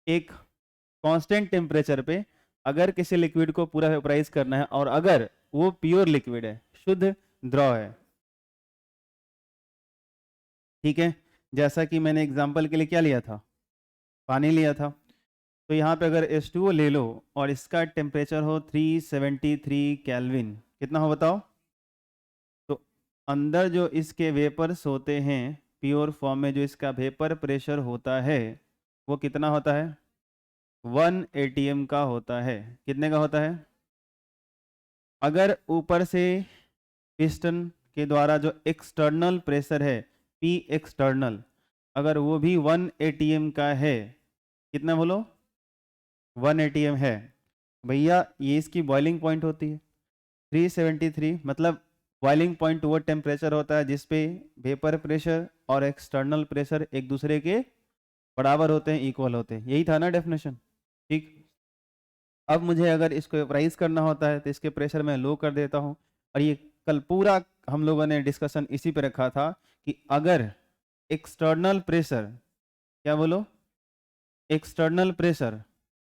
एक constant temperature पे अगर किसी लिक्विड को पूरा वेपराइज करना है और अगर वो प्योर लिक्विड है, शुद्ध द्रव है, ठीक है, जैसा कि मैंने एग्जांपल के लिए क्या लिया था, पानी लिया था। तो यहाँ पे अगर H2O ले लो और इसका टेम्परेचर हो 373 केल्विन, कितना हो बताओ? तो अंदर जो इसके वेपर्स होते हैं प्योर फॉर्म में, जो इसका वेपर प्रेशर होता है वो कितना होता है? 1 atm का होता है। कितने का होता है? अगर ऊपर से पिस्टन के द्वारा जो एक्सटर्नल प्रेशर है पी एक्सटर्नल, अगर वो भी 1 atm का है, कितना बोलो? 1 atm है भैया, ये इसकी बॉइलिंग पॉइंट होती है 373, मतलब बॉइलिंग पॉइंट वो टेम्परेचर होता है जिसपे वेपर प्रेशर और एक्सटर्नल प्रेशर एक दूसरे के बराबर होते हैं, इक्वल होते हैं। यही था ना डेफिनेशन, ठीक। अब मुझे अगर इसको वेपराइज करना होता है तो इसके प्रेशर मैं लो कर देता हूँ। और ये कल पूरा हम लोगों ने डिस्कशन इसी पे रखा था कि अगर एक्सटर्नल प्रेशर, क्या बोलो, एक्सटर्नल प्रेशर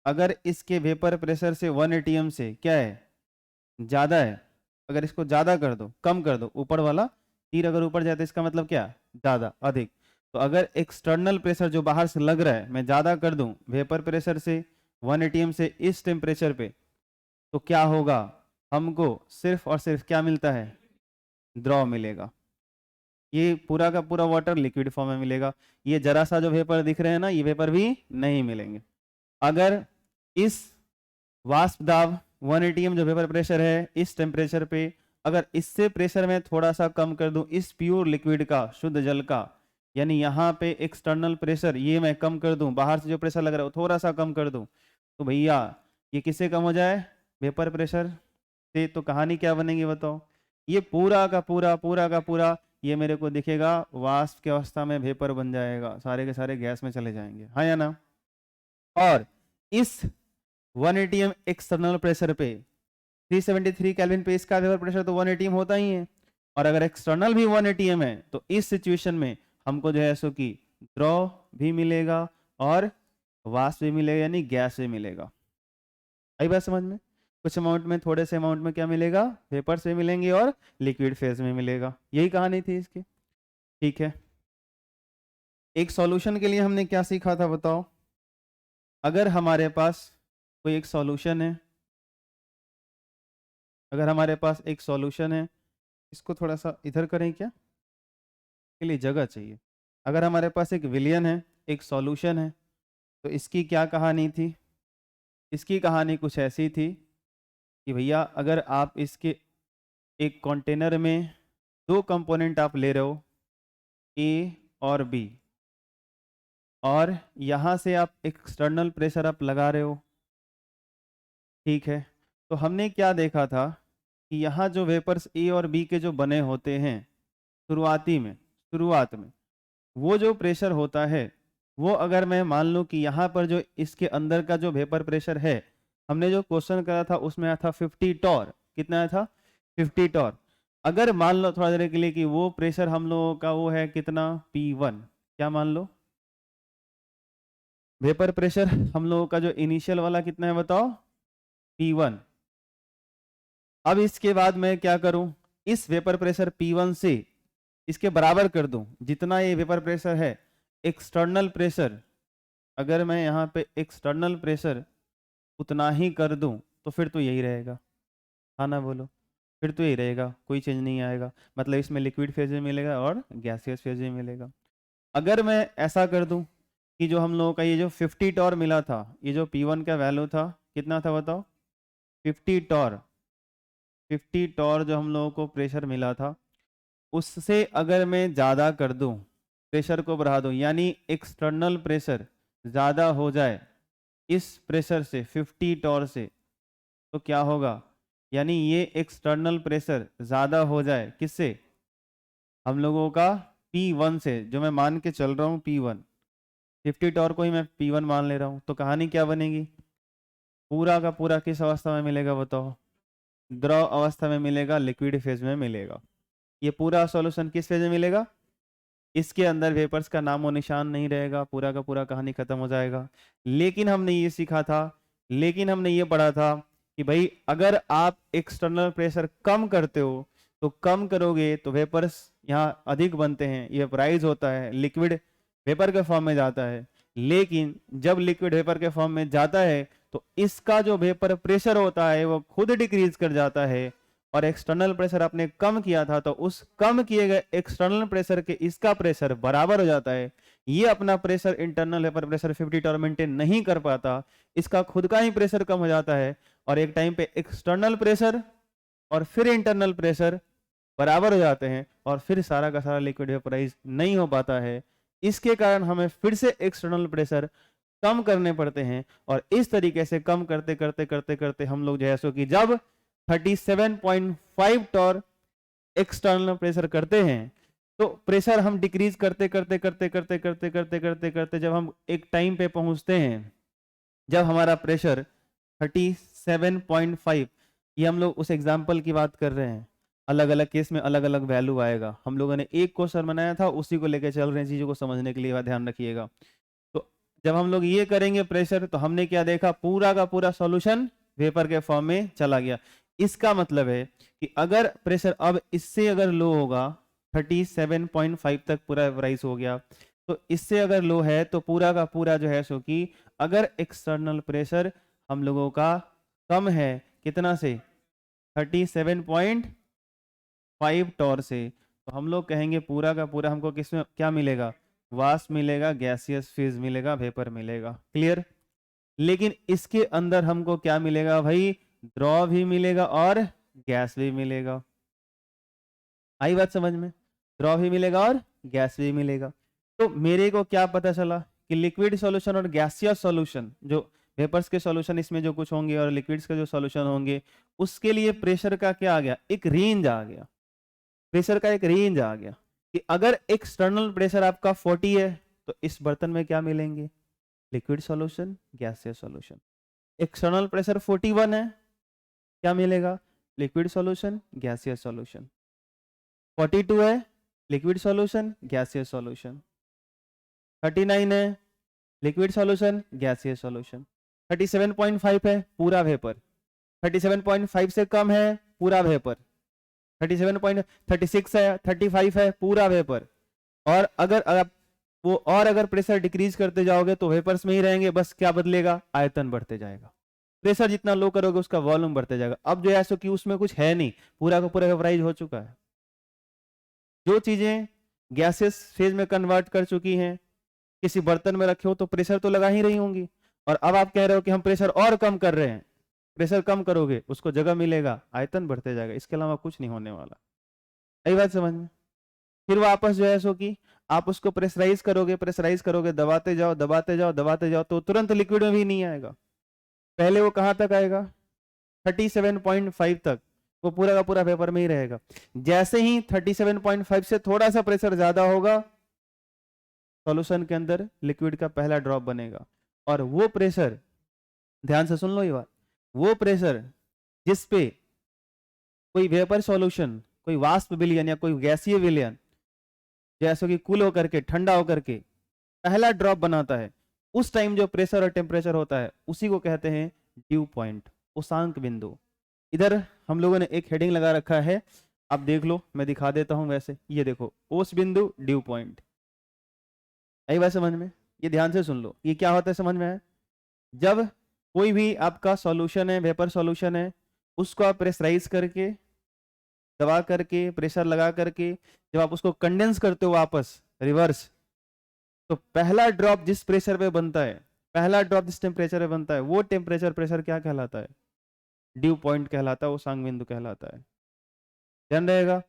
अगर इसके वेपर प्रेशर से 1 atm से क्या है, ज़्यादा है, अगर इसको ज़्यादा कर दो, कम कर दो, ऊपर वाला तीर अगर ऊपर जाए तो इसका मतलब क्या, ज़्यादा, अधिक। तो अगर एक्सटर्नल प्रेशर जो बाहर से लग रहा है मैं ज़्यादा कर दूं वेपर प्रेशर से 1 atm से इस टेम्परेचर पे, तो क्या होगा, हमको सिर्फ और सिर्फ क्या मिलता है, द्रव मिलेगा। ये पूरा का पूरा वाटर लिक्विड फॉर्म में मिलेगा। ये जरा सा जो वेपर दिख रहे हैं ना, ये वेपर भी नहीं मिलेंगे। अगर इस वाष्प दाब 1 atm जो वेपर प्रेशर है इस टेम्परेचर पे, अगर इससे प्रेशर में थोड़ा सा कम कर दूं इस प्योर लिक्विड का, शुद्ध जल का, यानी यहाँ पे एक्सटर्नल प्रेशर ये मैं कम कर दूं, बाहर से जो प्रेशर लग रहा है वो थोड़ा सा कम कर दूं, तो भैया ये किससे कम हो जाए, वेपर प्रेशर से। तो कहानी क्या बनेगी बताओ? ये पूरा का पूरा, पूरा का पूरा ये मेरे को दिखेगा वाष्प की अवस्था में वेपर बन जाएगा, सारे के सारे गैस में चले जाएंगे, हाँ या ना। और इस 1 atm एक्सटर्नल प्रेशर पे 373 केल्विन पे इसका वेपर प्रेशर तो 1 atm होता ही है, और अगर एक्सटर्नल भी 1 atm है तो इस सिचुएशन में हमको जो है सो कि द्रव भी मिलेगा और वाष्प भी मिलेगा, यानी गैस भी मिलेगा। आई बात समझ में? कुछ अमाउंट में, थोड़े से अमाउंट में क्या मिलेगा, वेपर से मिलेंगे और लिक्विड फेज में मिलेगा। यही कहानी थी इसकी, ठीक है। एक सॉल्यूशन के लिए हमने क्या सीखा था बताओ? अगर हमारे पास कोई एक सॉल्यूशन है, अगर हमारे पास एक सॉल्यूशन है, इसको थोड़ा सा इधर करें क्या, के लिए जगह चाहिए। अगर हमारे पास एक विलियन है, एक सॉल्यूशन है, तो इसकी क्या कहानी थी? इसकी कहानी कुछ ऐसी थी कि भैया अगर आप इसके एक कंटेनर में दो कंपोनेंट आप ले रहे हो, ए और बी, और यहाँ से आप एक्सटर्नल प्रेशर आप लगा रहे हो, ठीक है। तो हमने क्या देखा था कि यहाँ जो वेपर्स ए और बी के जो बने होते हैं शुरुआत में वो जो प्रेशर होता है, वो अगर मैं मान लूँ कि यहाँ पर जो इसके अंदर का जो वेपर प्रेशर है, हमने जो क्वेश्चन करा था उसमें आया था 50 टॉर। कितना आया था? 50 टॉर। अगर मान लो थोड़ा देर के लिए कि वो प्रेशर हम लोगों का वो है कितना, P1, क्या मान लो वेपर प्रेशर हम लोगों का जो इनिशियल वाला कितना है बताओ, P1। अब इसके बाद मैं क्या करूं, इस वेपर प्रेशर P1 से इसके बराबर कर दूं जितना ये वेपर प्रेशर है एक्सटर्नल प्रेशर। अगर मैं यहाँ पे एक्सटर्नल प्रेशर उतना ही कर दूं तो फिर तो यही रहेगा, हाँ ना बोलो, फिर तो यही रहेगा, कोई चेंज नहीं आएगा। मतलब इसमें लिक्विड फेज भी मिलेगा और गैसियस फेज भी मिलेगा। अगर मैं ऐसा कर दूं कि जो हम लोगों का ये जो 50 टॉर मिला था, ये जो P1 का वैल्यू था कितना था बताओ, 50 टॉर। 50 टॉर जो हम लोगों को प्रेशर मिला था, उससे अगर मैं ज़्यादा कर दूं, प्रेशर को बढ़ा दूं, यानी एक्सटर्नल प्रेशर ज़्यादा हो जाए इस प्रेशर से 50 टॉर से, तो क्या होगा, यानी ये एक्सटर्नल प्रेशर ज़्यादा हो जाए किससे, हम लोगों का P1 से, जो मैं मान के चल रहा हूँ P1, 50 टॉर को ही मैं P1 मान ले रहा हूँ। तो कहानी क्या बनेगी, पूरा का पूरा किस अवस्था में मिलेगा बताओ, द्रव अवस्था में मिलेगा, लिक्विड फेज में मिलेगा। ये पूरा सॉल्यूशन किस फेज में मिलेगा, इसके अंदर वेपर्स का नामो निशान नहीं रहेगा, पूरा का पूरा कहानी खत्म हो जाएगा। लेकिन हमने ये सीखा था, लेकिन हमने ये पढ़ा था कि भाई अगर आप एक्सटर्नल प्रेशर कम करते हो तो कम करोगे तो वेपर्स यहाँ अधिक बनते हैं, ये वेपराइज होता है, लिक्विड वेपर के फॉर्म में जाता है। लेकिन जब लिक्विड वेपर के फॉर्म में जाता है तो इसका जो वेपर प्रेशर होता है वो खुद डिक्रीज कर जाता है, और एक्सटर्नल प्रेशर आपने कम किया था तो उस कम किए गए एक्सटर्नल प्रेशर के इसका प्रेशर बराबर हो जाता है। ये अपना pressure internal vapour pressure 50 torr maintain नहीं कर पाता, इसका खुद का ही प्रेशर कम हो जाता है, और एक टाइम पे एक्सटर्नल प्रेशर और फिर इंटरनल प्रेशर बराबर हो जाते हैं, और फिर सारा का सारा लिक्विड वेपराइज नहीं हो पाता है। इसके कारण हमें फिर से एक्सटर्नल प्रेशर कम करने पड़ते हैं, और इस तरीके से कम करते करते करते करते हम लोग जो है सो कि जब 37.5 टॉर एक्सटर्नल प्रेशर करते हैं तो प्रेशर हम डिक्रीज करते करते करते करते करते करते करते करते जब हम एक टाइम पे पहुंचते हैं जब हमारा प्रेशर 37.5, ये हम लोग उस एग्जाम्पल की बात कर रहे हैं, अलग अलग केस में अलग अलग वैल्यू आएगा। हम लोगों ने एक क्वेश्चन बनाया था, उसी को लेकर चल रहे हैं, चीजों को समझने के लिए ध्यान रखिएगा। तो जब हम लोग ये करेंगे प्रेशर, तो हमने क्या देखा, पूरा का पूरा सॉल्यूशन वेपर के फॉर्म में चला गया। इसका मतलब है कि अगर प्रेशर अब इससे अगर लो होगा, 37.5 तक पूरा राइज हो गया, तो इससे अगर लो है तो पूरा का पूरा जो है सो कि अगर एक्सटर्नल प्रेशर हम लोगों का कम है कितना से, 37.5 टॉर से, तो हम लोग कहेंगे पूरा का पूरा हमको किसमें क्या मिलेगा, वाष्प मिलेगा, गैसियस फेज मिलेगा, वेपर मिलेगा। क्लियर। लेकिन इसके अंदर हमको क्या मिलेगा भाई, द्रव भी मिलेगा और गैस भी मिलेगा। आई बात समझ में, द्रव भी मिलेगा और गैस भी मिलेगा। तो मेरे को क्या पता चला कि लिक्विड सॉल्यूशन और गैसियस सॉल्यूशन, जो वेपर्स के सॉल्यूशन इसमें जो कुछ होंगे और लिक्विड्स के जो सॉल्यूशन होंगे, उसके लिए प्रेशर का क्या आ गया, एक रेंज आ गया। प्रेशर का एक रेंज आ गया कि अगर एक्सटर्नल प्रेशर आपका 40 है तो इस बर्तन में क्या मिलेंगे, liquid solution, gaseous solution. External pressure 41 है, क्या मिलेगा, लिक्विड सॉल्यूशन, गैसियस सॉल्यूशन। 42 है, लिक्विड सॉल्यूशन, गैसियस सॉल्यूशन। 39 है, लिक्विड सॉल्यूशन, गैसियस सॉल्यूशन। 37.5 है, पूरा वेपर। 37.5 से कम है, पूरा वेपर। 37.36 है, 35 है, पूरा वेपर। और अगर आप वो और अगर प्रेशर डिक्रीज करते जाओगे तो वेपर्स में ही रहेंगे, बस क्या बदलेगा, आयतन बढ़ते जाएगा। प्रेशर जितना लो करोगे उसका वॉल्यूम बढ़ते जाएगा। अब जो है सो कि उसमें कुछ है नहीं, पूरा का पूरा वेपराइज हो चुका है। जो चीजें गैसेस फेज में कन्वर्ट कर चुकी हैं, किसी बर्तन में रखे हो तो प्रेशर तो लगा ही रही होंगी, और अब आप कह रहे हो कि हम प्रेशर और कम कर रहे हैं। प्रेशर कम करोगे उसको जगह मिलेगा, आयतन बढ़ते जाएगा, इसके अलावा कुछ नहीं होने वाला। यही बात समझ में। फिर वापस जो है सो कि आप उसको प्रेशराइज करोगे, दबाते जाओ दबाते जाओ दबाते जाओ, तो तुरंत लिक्विड में भी नहीं आएगा। पहले वो कहां तक आएगा, 37.5 तक, वो पूरा का पूरा वेपर में ही रहेगा। जैसे ही 37.5 से थोड़ा सा प्रेशर ज्यादा होगा, सॉल्यूशन के अंदर लिक्विड का पहला ड्रॉप बनेगा, और वो प्रेशर, ध्यान से सुन लो ये बात, वो प्रेशर जिस पे कोई वेपर सॉल्यूशन, कोई वाष्प विलयन या कोई गैसीय विलयन जैसे कि कूल होकर के, ठंडा होकर के पहला ड्रॉप बनाता है, उस टाइम जो प्रेशर और टेम्परेचर होता है उसी को कहते हैं ड्यू पॉइंट, उसांक बिंदु। इधर हम लोगों ने एक हेडिंग लगा रखा है, आप देख लो, मैं दिखा देता हूं। वैसे ये देखो, ओस बिंदु, ड्यू पॉइंट। आई बात समझ में, ये ध्यान से सुन लो, ये क्या होता है समझ में है। जब कोई भी आपका सॉल्यूशन है, वेपर सॉल्यूशन है, उसको आप प्रेशराइज करके, दबा करके, प्रेशर लगा करके जब आप उसको कंडेंस करते हो वापस रिवर्स, तो पहला ड्रॉप जिस प्रेशर पे बनता है, पहला ड्रॉप जिस टेम्परेचर पे बनता है, वो टेम्परेचर प्रेशर क्या कहलाता है, ड्यू पॉइंट कहलाता है, वो सांग बिंदु कहलाता है। ध्यान रहेगा।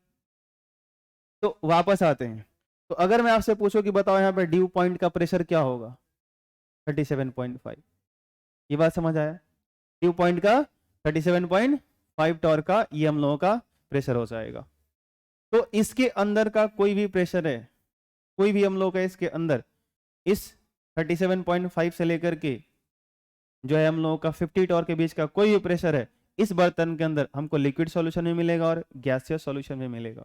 तो वापस आते हैं, तो अगर मैं आपसे पूछूं कि बताओ यहाँ पे ड्यू पॉइंट का प्रेशर क्या होगा, 37.5। ये बात समझ आया, ड्यू पॉइंट का 37.5 टॉर का ये हम लोगों का प्रेशर हो जाएगा। तो इसके अंदर का कोई भी प्रेशर है, कोई भी हम लोग का इसके अंदर, इस 37.5 से लेकर के जो है हम लोगों का 50 टॉर के बीच का कोई भी प्रेशर है, इस बर्तन के अंदर हमको लिक्विड सॉल्यूशन में मिलेगा और गैसियस सॉल्यूशन में मिलेगा।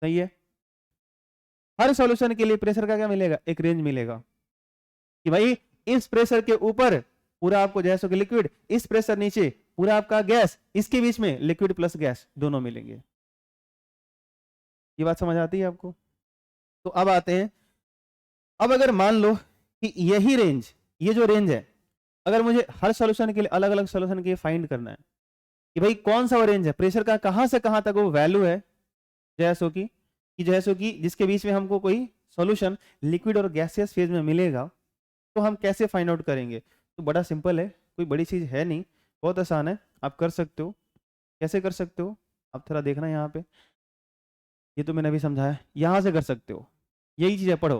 सही है। हर सॉल्यूशन के लिए प्रेशर का क्या मिलेगा, एक रेंज मिलेगा कि भाई इस प्रेशर के ऊपर पूरा आपको जैसे कि लिक्विड, इस प्रेशर नीचे पूरा आपका गैस, इसके बीच में लिक्विड प्लस गैस दोनों मिलेंगे। ये बात समझ आती है आपको? तो अब आते हैं, अब अगर मान लो कि यही रेंज, ये जो रेंज है, अगर मुझे हर सॉल्यूशन के लिए अलग अलग सॉल्यूशन के लिए फाइंड करना है कि भाई कौन सा वो रेंज है प्रेशर का, कहां से कहां तक वो वैल्यू है जैसो कि जैसो कि जिसके बीच में हमको कोई सॉल्यूशन लिक्विड और गैसियस फेज में मिलेगा, तो हम कैसे फाइंड आउट करेंगे? तो बड़ा सिंपल है, कोई बड़ी चीज है नहीं, बहुत आसान है, आप कर सकते हो। कैसे कर सकते हो आप थोड़ा देखना यहाँ पे, ये तो मैंने अभी समझाया, यहां से कर सकते हो। यही चीज है, पढ़ो।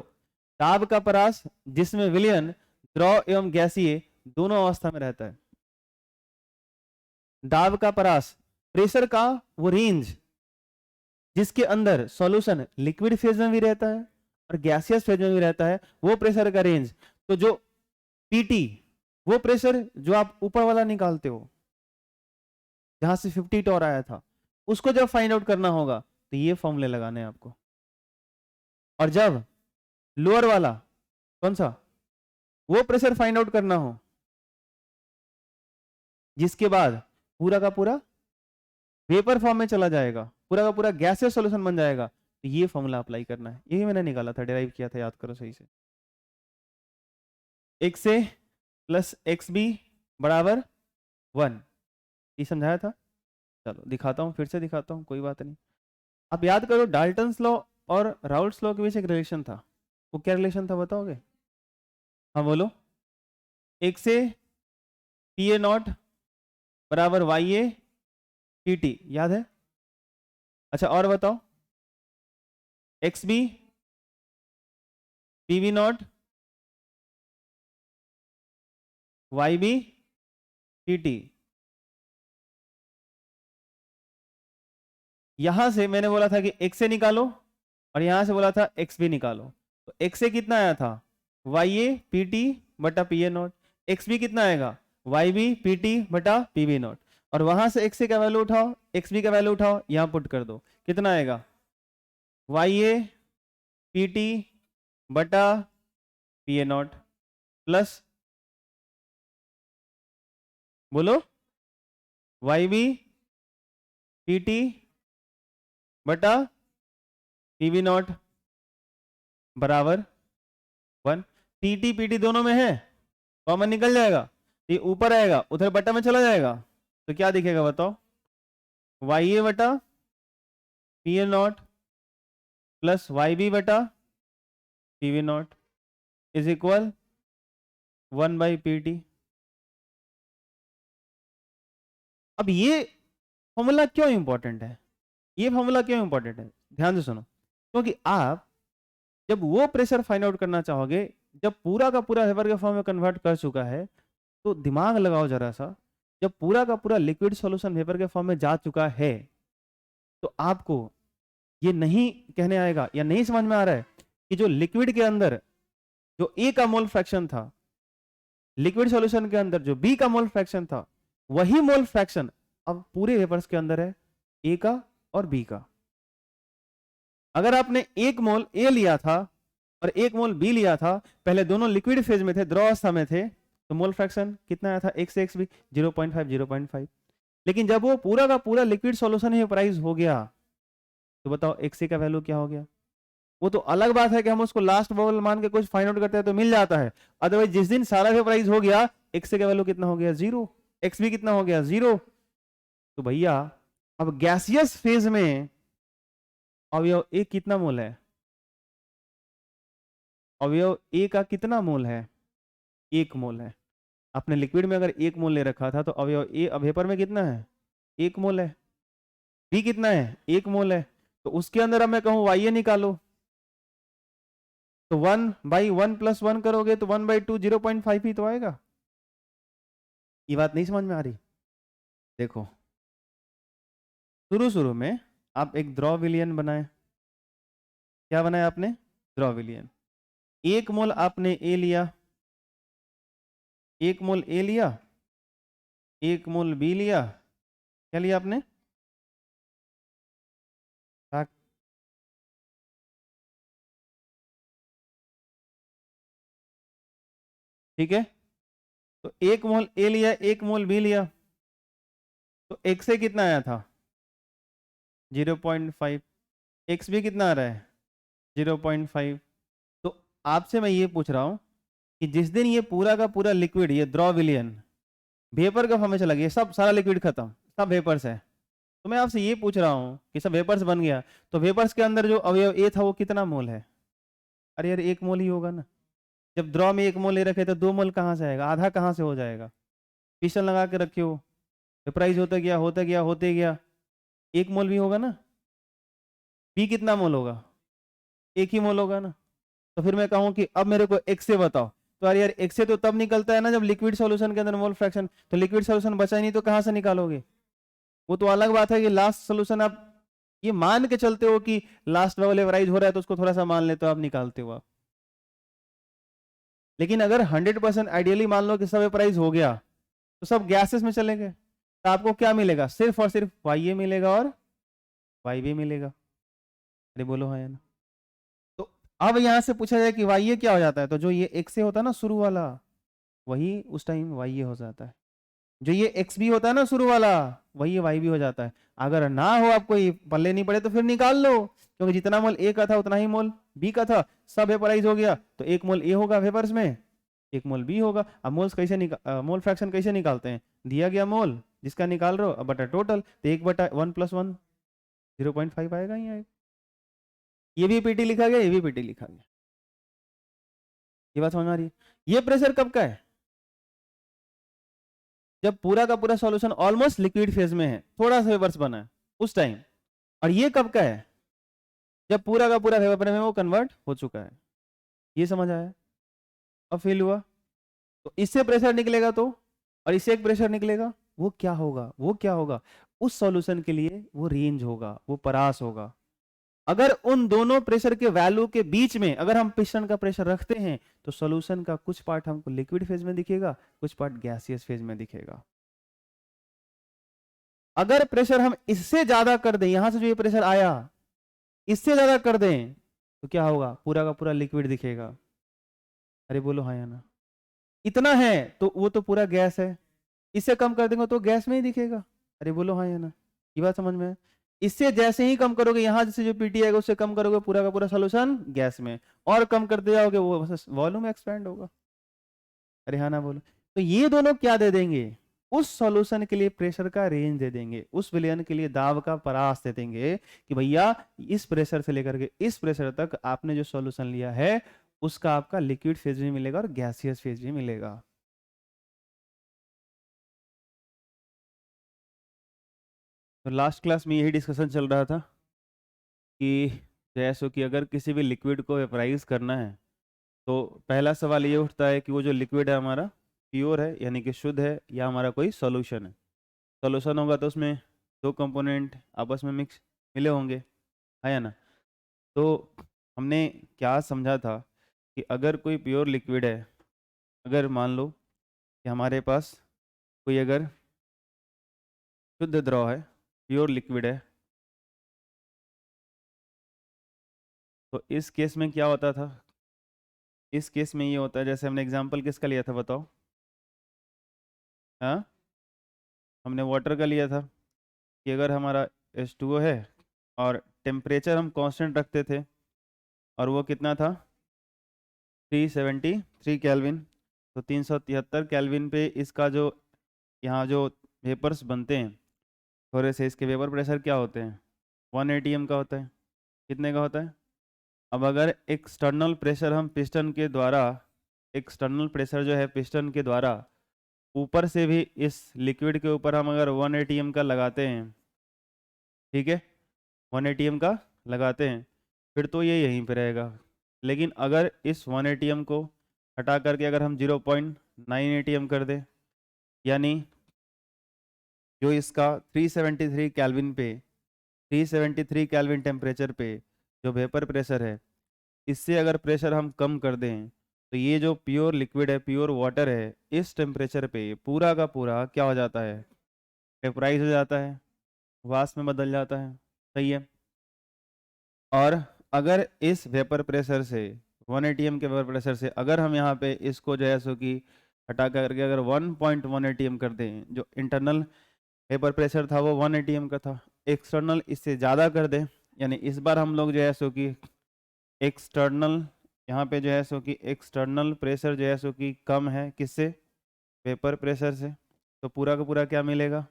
ताप का परास जिसमें विलयन द्रव एवं गैसीय दोनों अवस्था में रहता है। दाब का परास, प्रेशर का वो रेंज जिसके अंदर सॉल्यूशन लिक्विड फेज में भी रहता है और गैसियस फेज में भी रहता है, वो प्रेशर का रेंज। तो जो पीटी, वो प्रेशर जो आप ऊपर वाला निकालते हो जहां से 50 टॉर आया था, उसको जब फाइंड आउट करना होगा तो ये फॉर्मूले लगाने हैं आपको। और जब लोअर वाला कौन सा, वो प्रेशर फाइंड आउट करना हो जिसके बाद पूरा का पूरा वेपर फॉर्म में चला जाएगा, पूरा का पूरा गैसियस सॉल्यूशन बन जाएगा, तो ये फॉर्मूला अप्लाई करना है। यही मैंने निकाला था, डिराइव किया था, याद करो सही से। एक्स ए प्लस एक्स बी बराबर 1, ये समझाया था। चलो दिखाता हूँ, फिर से दिखाता हूँ, कोई बात नहीं। आप याद करो, डाल्टन्स लॉ और राउल्ट्स लॉ के बीच एक रिलेशन था, वो क्या रिलेशन था बताओगे? हाँ बोलो। X A P A naught बराबर वाई ए पी टी, याद है? अच्छा और बताओ, X B P V naught Y B P T. यहां से मैंने बोला था कि एक्स ए निकालो और यहां से बोला था एक्स बी निकालो। तो एक्स ए कितना आया था, वाई ए पी टी बटा P A naught. X B कितना आएगा, वाई बी पी टी बटा पी बी नॉट। और वहां से एक्स ए का वैल्यू उठाओ, एक्स बी का वैल्यू उठाओ, यहां पुट कर दो, कितना आएगा, वाई ए पी टी बटा पी ए नॉट प्लस, बोलो, वाई बी पी टी बटा पी बी नॉट बराबर 1। टी टी पी टी दोनों में है, कॉमन निकल जाएगा, ये ऊपर आएगा, उधर बटा में चला जाएगा, तो क्या दिखेगा बताओ, वाई ए बटा P A naught plus Y B बटा P V naught is equal 1/PT। अब ये फॉर्मूला क्यों इंपॉर्टेंट है, ये फॉर्मूला क्यों इंपॉर्टेंट है, ध्यान से सुनो। क्योंकि आप जब वो प्रेशर फाइंड आउट करना चाहोगे, जब पूरा का पूरा वेपर के फॉर्म में कन्वर्ट कर चुका है, तो दिमाग लगाओ जरा सा, जब पूरा का पूरा लिक्विड सॉल्यूशन वेपर के फॉर्म में जा चुका है, तो आपको ये नहीं कहने आएगा या नहीं समझ में आ रहा है कि जो लिक्विड के अंदर जो ए का मोल फ्रैक्शन था, लिक्विड सॉल्यूशन के अंदर जो बी का मोल फ्रैक्शन था, वही मोल फ्रैक्शन अब पूरे वेपर्स के अंदर है, ए का और बी का। अगर आपने एक मोल ए लिया था और एक मोल बी लिया था, पहले दोनों लिक्विड फेज में थे, द्रव अवस्था में थे, तो मोल फ्रैक्शन कितना आया था, एक से एक्स बी 0.5 0.5। लेकिन जब वो पूरा का पूरा लिक्विड सॉल्यूशन ही वेपराइज हो गया, तो बताओ एक्स का वैल्यू क्या हो गया। वो तो अलग बात है कि हम उसको लास्ट बबल मान के कुछ फाइंड आउट करते हैं तो मिल जाता है, अदरवाइज जिस दिन सारा वेपराइज हो गया, एक्स का वैल्यू कितना हो गया, 0, एक्स बी कितना हो गया, 0। तो भैया अब गैसियस फेज में अवयव ए कितना मोल है, अवयव ए का कितना मोल है, 1 मोल है। आपने लिक्विड में अगर 1 मोल ले रखा था, तो अवयव ए वेपर में कितना है, 1 मोल है। बी कितना है, 1 मोल है। तो उसके अंदर अब मैं कहूं वाई ए निकालो, तो 1/1 + 1 करोगे तो 1/2 0.5 ही तो आएगा। ये बात नहीं समझ में आ रही? देखो, शुरू शुरू में आप एक द्रव विलयन बनाए, क्या बनाया आपने, द्रव विलयन। 1 मोल आपने ए लिया, 1 मोल ए लिया, 1 मोल बी लिया, क्या लिया आपने, ठीक है, तो 1 मोल ए लिया, 1 मोल बी लिया, तो एक्स से कितना आया था 0.5, एक्स भी कितना आ रहा है 0.5। तो आपसे मैं ये पूछ रहा हूं कि जिस दिन ये पूरा का पूरा लिक्विड, ये द्रव्यविलयन वेपर का फॉर्म में चला गया, सब सारा लिक्विड खत्म, सब वेपर्स है, तो मैं आपसे ये पूछ रहा हूँ कि सब वेपर्स बन गया, तो वेपर्स के अंदर जो अवयव ए था वो कितना मोल है? अरे यार 1 मोल ही होगा ना। जब द्रव में 1 मोल ले रखे तो 2 मोल कहाँ से आएगा, आधा कहाँ से हो जाएगा? पिस्टन लगा के रखे हो, वेपराइज होता गया होता गया होते गया, 1 मोल भी होगा ना। बी कितना मोल होगा? 1 ही मोल होगा ना। तो फिर मैं कहूँ कि अब मेरे को एक्स से बताओ, तो अरे यार एक्स से तो तब निकलता है ना जब लिक्विड सॉल्यूशन के अंदर मोल फ्रैक्शन, तो लिक्विड सॉल्यूशन बचा ही नहीं तो कहाँ से निकालोगे? वो तो अलग बात है कि लास्ट सोल्यूशन आप ये मान के चलते हो कि लास्ट में वेपराइज हो रहा है तो उसको थोड़ा सा मान लेते हो, आप निकालते हो आप। लेकिन अगर 100% आइडियली मान लो कि सब वेपराइज हो गया तो सब गैसेस में चले गए, तो आपको क्या मिलेगा? सिर्फ और सिर्फ वाई मिलेगा और वाई भी मिलेगा। अरे बोलो हाँ या ना। तो अब यहां से पूछा जाए कि वाई क्या हो जाता है, तो जो ये एक्स से होता है ना शुरू वाला, वही उस टाइम वाई हो जाता है। जो ये एक्स भी होता है ना शुरू वाला, वही वाई भी हो जाता है। अगर ना हो, आपको ये पल्ले नहीं पड़े तो फिर निकाल लो, क्योंकि जितना मोल ए का था उतना ही मोल बी का था, सब वेपराइज हो गया, तो 1 मोल ए होगा वेपर्स में, 1 मोल बी होगा। अब मोल्स कैसे मोल फ्रैक्शन कैसे निकालते हैं? दिया गया मोल जिसका निकाल रहे हो अब बटा टोटल, तो 1/1 + 1 0.5 आएगा ही आएगा। ये भी पीटी लिखा गया, ये भी पीटी लिखा गया। ये बात समझ में आ रही है? ये प्रेशर कब का है? जब पूरा का पूरा सॉल्यूशन ऑलमोस्ट लिक्विड फेज में है, थोड़ा सा वेपर्स बना है उस टाइम। और ये कब का है? जब पूरा का पूरा वेपर में वो कन्वर्ट हो चुका है। ये समझ आया? अब फील हुआ? तो इससे प्रेशर निकलेगा तो, और इससे एक प्रेशर निकलेगा, वो क्या होगा? वो क्या होगा? उस सॉल्यूशन के लिए वो रेंज होगा, वो परास होगा। अगर उन दोनों प्रेशर के वैल्यू के बीच में अगर हम पिस्टन का प्रेशर रखते हैं तो सॉल्यूशन का कुछ पार्ट हमको लिक्विड फेज में दिखेगा, कुछ पार्ट गैसियस फेज में दिखेगा। अगर प्रेशर हम इससे ज्यादा कर दें, यहां से जो ये प्रेशर आया इससे ज्यादा कर दें, तो क्या होगा? पूरा का पूरा लिक्विड दिखेगा। अरे बोलो हाँ या ना। इतना है तो वो तो पूरा गैस है, इससे कम कर देंगे तो गैस में ही दिखेगा। अरे बोलो हाँ या ना। ये बात समझ में है? इससे जैसे ही कम करोगे, यहां जैसे जो पीटी आएगा उससे कम करोगे, पूरा का पूरा सॉल्यूशन गैस में, और कम करते जाओगे वो वॉल्यूम एक्सपेंड होगा। अरे हाँ ना बोलो। तो ये दोनों क्या दे देंगे? उस सॉल्यूशन के लिए प्रेशर का रेंज दे देंगे, उस विलयन के लिए दाब का परास दे देंगे कि भैया इस प्रेशर से लेकर के इस प्रेशर तक आपने जो सॉल्यूशन लिया है उसका आपका लिक्विड फेज भी मिलेगा और गैसियस फेज भी मिलेगा। तो लास्ट क्लास में यही डिस्कशन चल रहा था कि जैसो कि अगर किसी भी लिक्विड को वेपराइज करना है तो पहला सवाल ये उठता है कि वो जो लिक्विड है हमारा प्योर है यानी कि शुद्ध है, या हमारा कोई सॉल्यूशन है। सॉल्यूशन होगा तो उसमें दो कंपोनेंट आपस में मिक्स मिले होंगे, है या ना। तो हमने क्या समझा था कि अगर कोई प्योर लिक्विड है, अगर मान लो कि हमारे पास कोई अगर शुद्ध द्रव है, प्योर लिक्विड है, तो इस केस में क्या होता था? इस केस में ये होता है, जैसे हमने एग्जांपल किसका लिया था बताओ? हाँ, हमने वाटर का लिया था कि अगर हमारा H2O है और टेम्परेचर हम कांस्टेंट रखते थे और वो कितना था 373 केल्विन, तो 373 केल्विन पे इसका जो यहाँ जो वेपर्स बनते हैं थोड़े से, इसके वेपर प्रेशर क्या होते हैं 1 atm का होता है। कितने का होता है? अब अगर एक्सटर्नल प्रेशर हम पिस्टन के द्वारा, एक्सटर्नल प्रेशर जो है पिस्टन के द्वारा ऊपर से भी इस लिक्विड के ऊपर हम अगर 1 atm का लगाते हैं, ठीक है 1 atm का लगाते हैं, फिर तो ये यहीं पे रहेगा। लेकिन अगर इस 1 atm को हटा करके अगर हम 0.9 atm कर दें, यानी जो इसका 373 केल्विन पे, 373 केल्विन टेम्परेचर पे जो वेपर प्रेशर है, इससे अगर प्रेशर हम कम कर दें तो ये जो प्योर लिक्विड है, प्योर वाटर है, इस टेम्परेचर पे पूरा का पूरा क्या हो जाता है? वेपराइज हो जाता है, वाष्प में बदल जाता है। सही है। और अगर इस वेपर प्रेशर से 1 atm के वेपर प्रेशर से अगर हम यहाँ पे इसको जो है सो कि हटा करके अगर 1.1 atm कर दें, जो इंटरनल वेपर प्रेशर था वो 1 atm का था, एक्सटर्नल इससे ज़्यादा कर दें, यानी इस बार हम लोग जो है सो कि एक्सटर्नल यहाँ पे जो है सो कि एक्सटर्नल प्रेशर जो है सो कि कम है किससे, वेपर प्रेशर से, तो पूरा का पूरा क्या मिलेगा,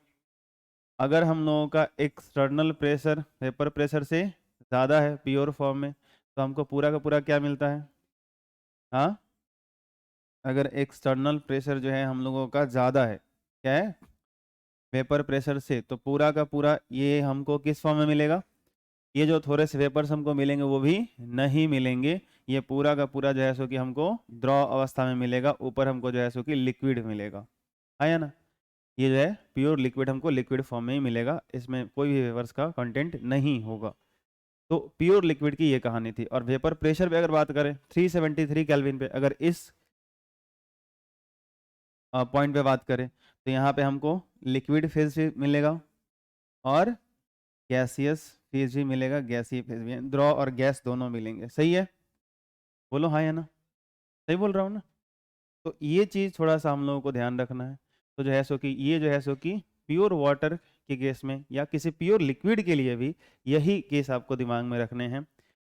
अगर हम लोगों का एक्सटर्नल प्रेशर वेपर प्रेशर से ज़्यादा है प्योर फॉर्म में, तो हमको पूरा का पूरा क्या मिलता है, हाँ, अगर एक्सटर्नल प्रेशर जो है हम लोगों का ज़्यादा है, क्या है, वेपर प्रेशर से, तो पूरा का पूरा ये हमको किस फॉर्म में मिलेगा, ये जो थोड़े से वेपर्स हमको मिलेंगे वो भी नहीं मिलेंगे, ये पूरा का पूरा जो है सो कि हमको द्रव अवस्था में मिलेगा, ऊपर हमको जो है सो कि लिक्विड मिलेगा, है या ना, ये जो है प्योर लिक्विड हमको लिक्विड फॉर्म में ही मिलेगा, इसमें कोई भी वेपर्स का कंटेंट नहीं होगा। तो प्योर लिक्विड की ये कहानी थी। और वेपर प्रेशर पे अगर बात करें 373 केल्विन पे, अगर इस पॉइंट पे बात करें तो यहाँ पे हमको लिक्विड फेज भी मिलेगा और गैसियस फेज भी मिलेगा, गैसीय फेज भी, द्रव और गैस दोनों मिलेंगे, सही है, बोलो हाँ या ना, सही बोल रहा हूँ ना। तो ये चीज़ थोड़ा सा हम लोगों को ध्यान रखना है। तो जो है सो कि ये जो है सो कि प्योर वाटर के केस में या किसी प्योर लिक्विड के लिए भी यही केस आपको दिमाग में रखने हैं,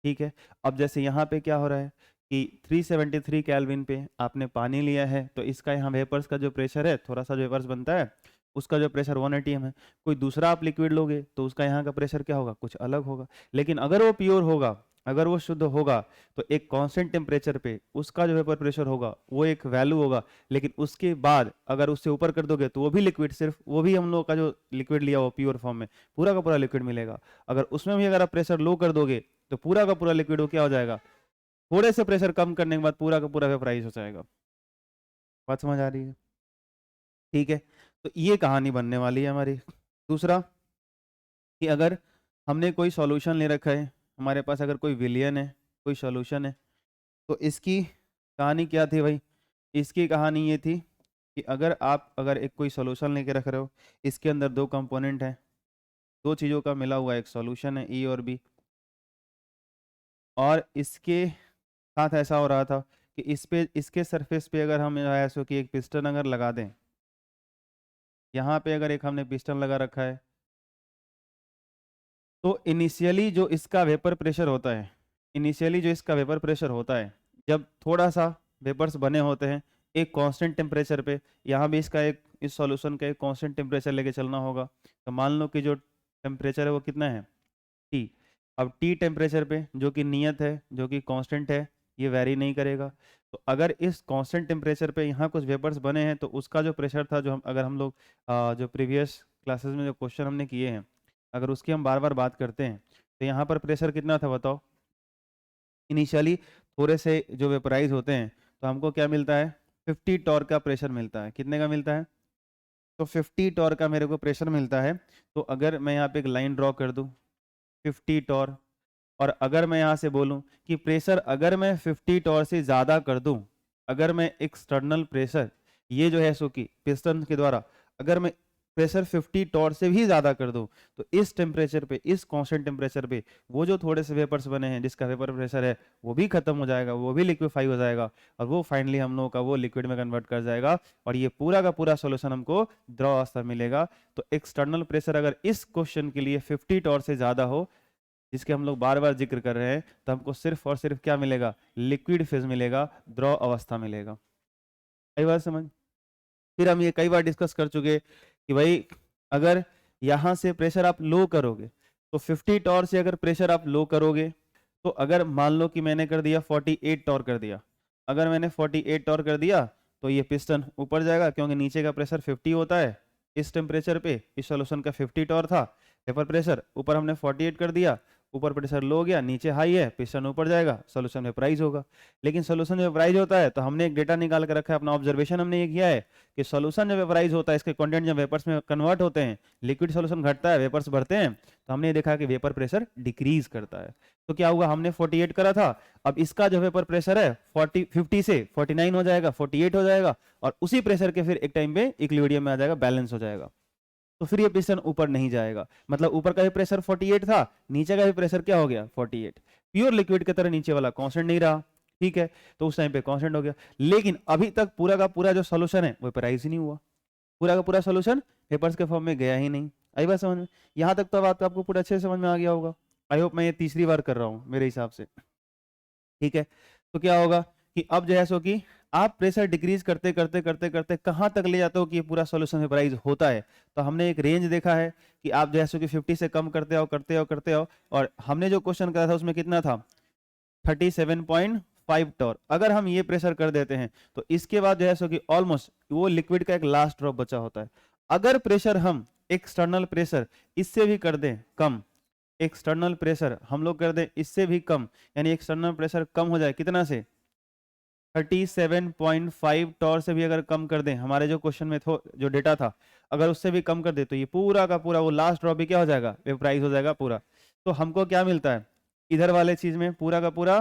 ठीक है। अब जैसे यहाँ पे क्या हो रहा है कि 373 केल्विन पे आपने पानी लिया है, तो इसका यहाँ वेपर्स का जो प्रेशर है, थोड़ा सा जो वेपर्स बनता है उसका जो प्रेशर 1 atm है, कोई दूसरा आप लिक्विड लोगे तो उसका यहाँ का प्रेशर क्या होगा, कुछ अलग होगा। लेकिन अगर वो प्योर होगा, अगर वो शुद्ध होगा, तो एक कांस्टेंट टेम्परेचर पे उसका जो वेपर प्रेशर होगा वो एक वैल्यू होगा, लेकिन उसके बाद अगर उससे ऊपर कर दोगे तो वो भी लिक्विड, सिर्फ वो भी हम लोग का जो लिक्विड लिया हो प्योर फॉर्म में पूरा का पूरा लिक्विड मिलेगा। अगर उसमें भी अगर आप प्रेशर लो कर दोगे तो पूरा का पूरा लिक्विड क्या हो जाएगा, थोड़े से प्रेशर कम करने के बाद पूरा का पूरा वेपराइज हो जाएगा। बात समझ आ रही है, ठीक है। तो ये कहानी बनने वाली है हमारी। दूसरा कि अगर हमने कोई सॉल्यूशन ले रखा है, हमारे पास अगर कोई विलियन है, कोई सॉल्यूशन है, तो इसकी कहानी क्या थी भाई, इसकी कहानी ये थी कि अगर एक कोई सॉल्यूशन लेके रख रहे हो, इसके अंदर दो कंपोनेंट हैं, दो चीज़ों का मिला हुआ एक सॉल्यूशन है ए और बी, और इसके साथ ऐसा हो रहा था कि इस पे इसके सरफेस पे अगर हम ऐसा कि एक पिस्टन अगर लगा दें, यहाँ पे अगर एक हमने पिस्टन लगा रखा है, तो इनिशियली जो इसका वेपर प्रेशर होता है, इनिशियली जो इसका वेपर प्रेशर होता है, जब थोड़ा सा वेपर्स बने होते हैं एक कांस्टेंट टेम्परेचर पे, यहाँ भी इसका एक इस सॉल्यूशन का एक कांस्टेंट टेम्परेचर लेके चलना होगा। तो मान लो कि जो टेम्परेचर है वो कितना है, टी। अब टी टेम्परेचर पे जो कि नियत है, जो कि कांस्टेंट है, ये वैरी नहीं करेगा। तो अगर इस कांस्टेंट टेम्परेचर पे यहाँ कुछ वेपर्स बने हैं तो उसका जो प्रेशर था, जो हम अगर हम लोग जो प्रीवियस क्लासेस में जो क्वेश्चन हमने किए हैं, अगर उसकी हम बार बार बात करते हैं, तो यहाँ पर प्रेशर कितना था बताओ, इनिशियली थोड़े से जो वेपराइज होते हैं तो हमको क्या मिलता है, 50 टॉर्क का प्रेशर मिलता है। कितने का मिलता है, तो 50 टॉर्क का मेरे को प्रेशर मिलता है। तो अगर मैं यहाँ पे एक लाइन ड्रॉ कर दूँ 50 टॉर्क, और अगर मैं यहाँ से बोलूँ कि प्रेशर अगर मैं 50 टॉर्क से ज़्यादा कर दूँ, अगर मैं एक्सटर्नल प्रेशर ये जो है सो कि पिस्टन के द्वारा अगर मैं प्रेशर 50 टॉर्क से भी ज़्यादा कर दूँ, तो इस टेम्परेचर पे, इस कांस्टेंट टेम्परेचर पे वो जो थोड़े से वेपर्स बने हैं जिसका वेपर प्रेशर है वो भी खत्म हो जाएगा, वो भी लिक्विफाई हो जाएगा, और वो फाइनली हम लोगों का वो लिक्विड में कन्वर्ट कर जाएगा, और ये पूरा का पूरा सोल्यूशन हमको द्रव अवस्था मिलेगा। तो एक्सटर्नल प्रेशर अगर इस क्वेश्चन के लिए 50 टॉर्क से ज़्यादा हो, जिसके हम लोग बार बार जिक्र कर रहे हैं, तो हमको सिर्फ और सिर्फ क्या मिलेगा, लिक्विड फेज मिलेगा, द्रव अवस्था मिलेगा। कई बार समझ, फिर हम ये कई बार डिस्कस कर चुके कि भाई अगर यहाँ से प्रेशर आप लो करोगे तो 50 टॉर से अगर प्रेशर आप लो करोगे, तो अगर मान लो कि मैंने कर दिया 48 टॉर कर दिया, अगर मैंने 48 टॉर कर दिया तो ये पिस्टन ऊपर जाएगा, क्योंकि नीचे का प्रेशर 50 होता है इस टेम्परेचर पे, इस सॉल्यूशन का 50 टॉर था वेपर प्रेशर, ऊपर हमने 48 कर दिया, ऊपर प्रेशर लो गया, नीचे हाई है, पिस्टन ऊपर जाएगा, सोल्यूशन वेपराइज होगा। लेकिन सोल्यूशन वेपराइज होता है तो हमने एक डेटा निकाल कर रखा है, अपना ऑब्जर्वेशन हमने ये किया है कि सोल्यूशन जब वेपराइज होता है, इसके कंटेंट जब वेपर्स में कन्वर्ट होते हैं, लिक्विड सोल्यूशन घटता है, वेपर्स बढ़ते हैं, तो हमने देखा कि वेपर प्रेशर डिक्रीज करता है। तो क्या हुआ, हमने 48 करा था, अब इसका जो वेपर प्रेशर है 50 से 49 हो जाएगा, 48 हो जाएगा, और उसी प्रेशर के फिर एक टाइम पे इक्विलिब्रियम में आ जाएगा, बैलेंस हो जाएगा। तो फिर ये पिस्टन ऊपर नहीं जाएगा, मतलब ऊपर का भी प्रेशर 48 था, नीचे का भी प्रेशर क्या हो गया 48, प्योर लिक्विड की तरह नीचे वाला कांस्टेंट नहीं रहा, ठीक है, तो उस टाइम पे कांस्टेंट हो गया। लेकिन अभी तक पूरा का पूरा जो सोल्यूशन है वेपराइज ही नहीं हुआ, पूरा का पूरा सोल्यूशन वेपर्स के फॉर्म में गया ही नहीं। आई बात समझ में? यहाँ तक तो बात आपको पूरा अच्छे से समझ में आ गया होगा। आई होप मैं ये तीसरी बार कर रहा हूँ मेरे हिसाब से। ठीक है, तो क्या होगा कि अब जो है सो कि आप प्रेशर डिक्रीज करते करते करते करते कहाँ तक ले जाते हो कि ये पूरा सॉल्यूशन वेपराइज होता है। तो हमने एक रेंज देखा है कि आप जो है सो कि 50 से कम करते आओ करते आओ करते आओ, और हमने जो क्वेश्चन करा था उसमें कितना था 37.5 टॉर। अगर हम ये प्रेशर कर देते हैं तो इसके बाद जो है सो कि ऑलमोस्ट वो लिक्विड का एक लास्ट ड्रॉप बचा होता है। अगर प्रेशर हम एक्सटर्नल प्रेशर इससे भी कर दें कम, एक्सटर्नल प्रेशर हम लोग कर दें इससे भी कम, यानी एक्सटर्नल प्रेशर कम हो जाए कितना से 37.5 टॉर से भी अगर कम कर दें, हमारे जो क्वेश्चन में जो डेटा था अगर उससे भी कम कर दे, तो ये पूरा का पूरा वो लास्ट ड्रॉप भी क्या हो जाएगा वेपराइज हो जाएगा पूरा। तो हमको क्या मिलता है इधर वाले चीज में पूरा का पूरा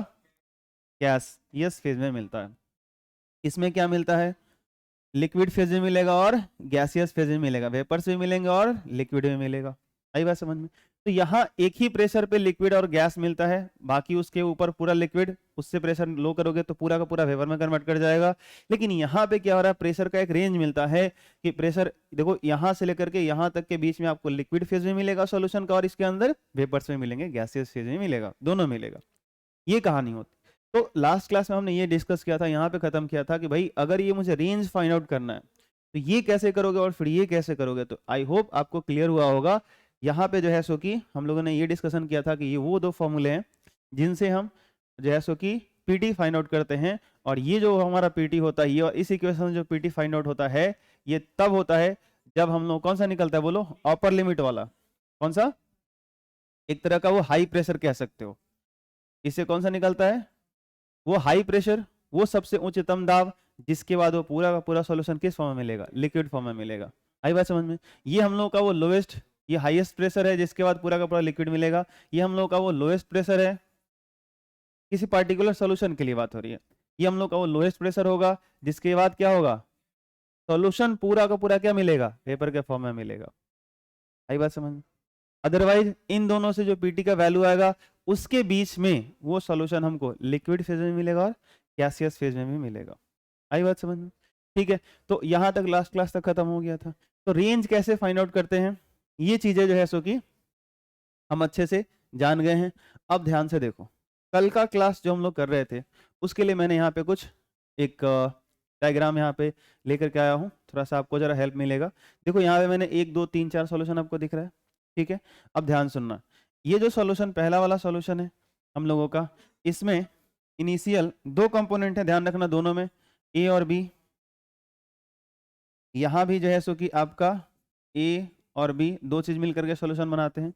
गैसियस फेज में मिलता है। इसमें क्या मिलता है लिक्विड फेज में मिलेगा और गैसियस फेज में मिलेगा, वेपर्स भी मिलेंगे और लिक्विड में मिलेगा। आई बात समझ में? तो यहाँ एक ही प्रेशर पे लिक्विड और गैस मिलता है, बाकी उसके ऊपर पूरा लिक्विड, उससे प्रेशर लो करोगे तो पूरा का पूरा वेपर में कन्वर्ट कर जाएगा। लेकिन यहाँ पे क्या हो रहा है प्रेशर का एक रेंज मिलता है कि प्रेशर देखो यहाँ से लेकर के यहाँ तक के बीच में आपको लिक्विड फेज में मिलेगा सोल्यूशन का, और इसके अंदर वेपर्स में मिलेंगे, गैसियस फेज में मिलेगा, दोनों मिलेगा। ये कहानी होती। तो लास्ट क्लास में हमने ये डिस्कस किया था, यहाँ पे खत्म किया था कि भाई अगर ये मुझे रेंज फाइंड आउट करना है तो ये कैसे करोगे और फिर ये कैसे करोगे। तो आई होप आपको क्लियर हुआ होगा। यहाँ पे जो है सो कि हम लोगों ने ये डिस्कशन किया था कि ये वो दो फॉर्मूले हैं जिनसे हम जो है सो कि पीटी फाइंड आउट करते हैं, और ये जो हमारा पीटी होता है ये और इस इक्वेशन जो पीटी फाइंड आउट होता है ये तब होता है जब हम लोग कौन सा निकलता है बोलो अपर लिमिट वाला, कौन सा, एक तरह का वो हाई प्रेशर कह सकते हो। इससे कौन सा निकलता है वो हाई प्रेशर, वो सबसे उच्चतम दाब, जिसके बाद वो पूरा का पूरा सॉल्यूशन किस फॉर्म में मिलेगा लिक्विड फॉर्म में मिलेगा। आई बात समझ में? ये हम लोग का वो लोएस्ट, ये हाईएस्ट प्रेशर है जिसके बाद पूरा का पूरा लिक्विड मिलेगा। ये हम लोग का वो लोएस्ट प्रेशर है, किसी पार्टिकुलर सॉल्यूशन के लिए बात हो रही है। ये हम लोग का वो लोएस्ट प्रेशर होगा जिसके बाद क्या होगा सॉल्यूशन पूरा का पूरा क्या मिलेगा वेपर के फॉर्म में मिलेगा। आई बात समझ में? अदरवाइज इन दोनों से जो पीटी का वैल्यू आएगा उसके बीच में वो सॉल्यूशन हमको लिक्विड फेज में मिलेगा और गैसियस फेज में भी मिलेगा। आई बात समझ में? ठीक है, तो यहां तक लास्ट क्लास तक खत्म हो गया था। तो रेंज कैसे फाइंड आउट करते हैं ये चीजें जो है सो कि हम अच्छे से जान गए हैं। अब ध्यान से देखो, कल का क्लास जो हम लोग कर रहे थे उसके लिए मैंने यहाँ पे कुछ एक डायग्राम यहाँ पे लेकर के आया हूँ, थोड़ा सा आपको जरा हेल्प मिलेगा। देखो यहाँ पे मैंने 1 2 3 4 सॉल्यूशन आपको दिख रहा है। ठीक है, अब ध्यान सुनना, ये जो सॉल्यूशन पहला वाला सॉल्यूशन है हम लोगों का, इसमें इनिशियल 2 कंपोनेंट है, ध्यान रखना दोनों में ए और बी। यहाँ भी जो है सो कि आपका ए और बी दो चीज मिलकर के सॉल्यूशन बनाते हैं।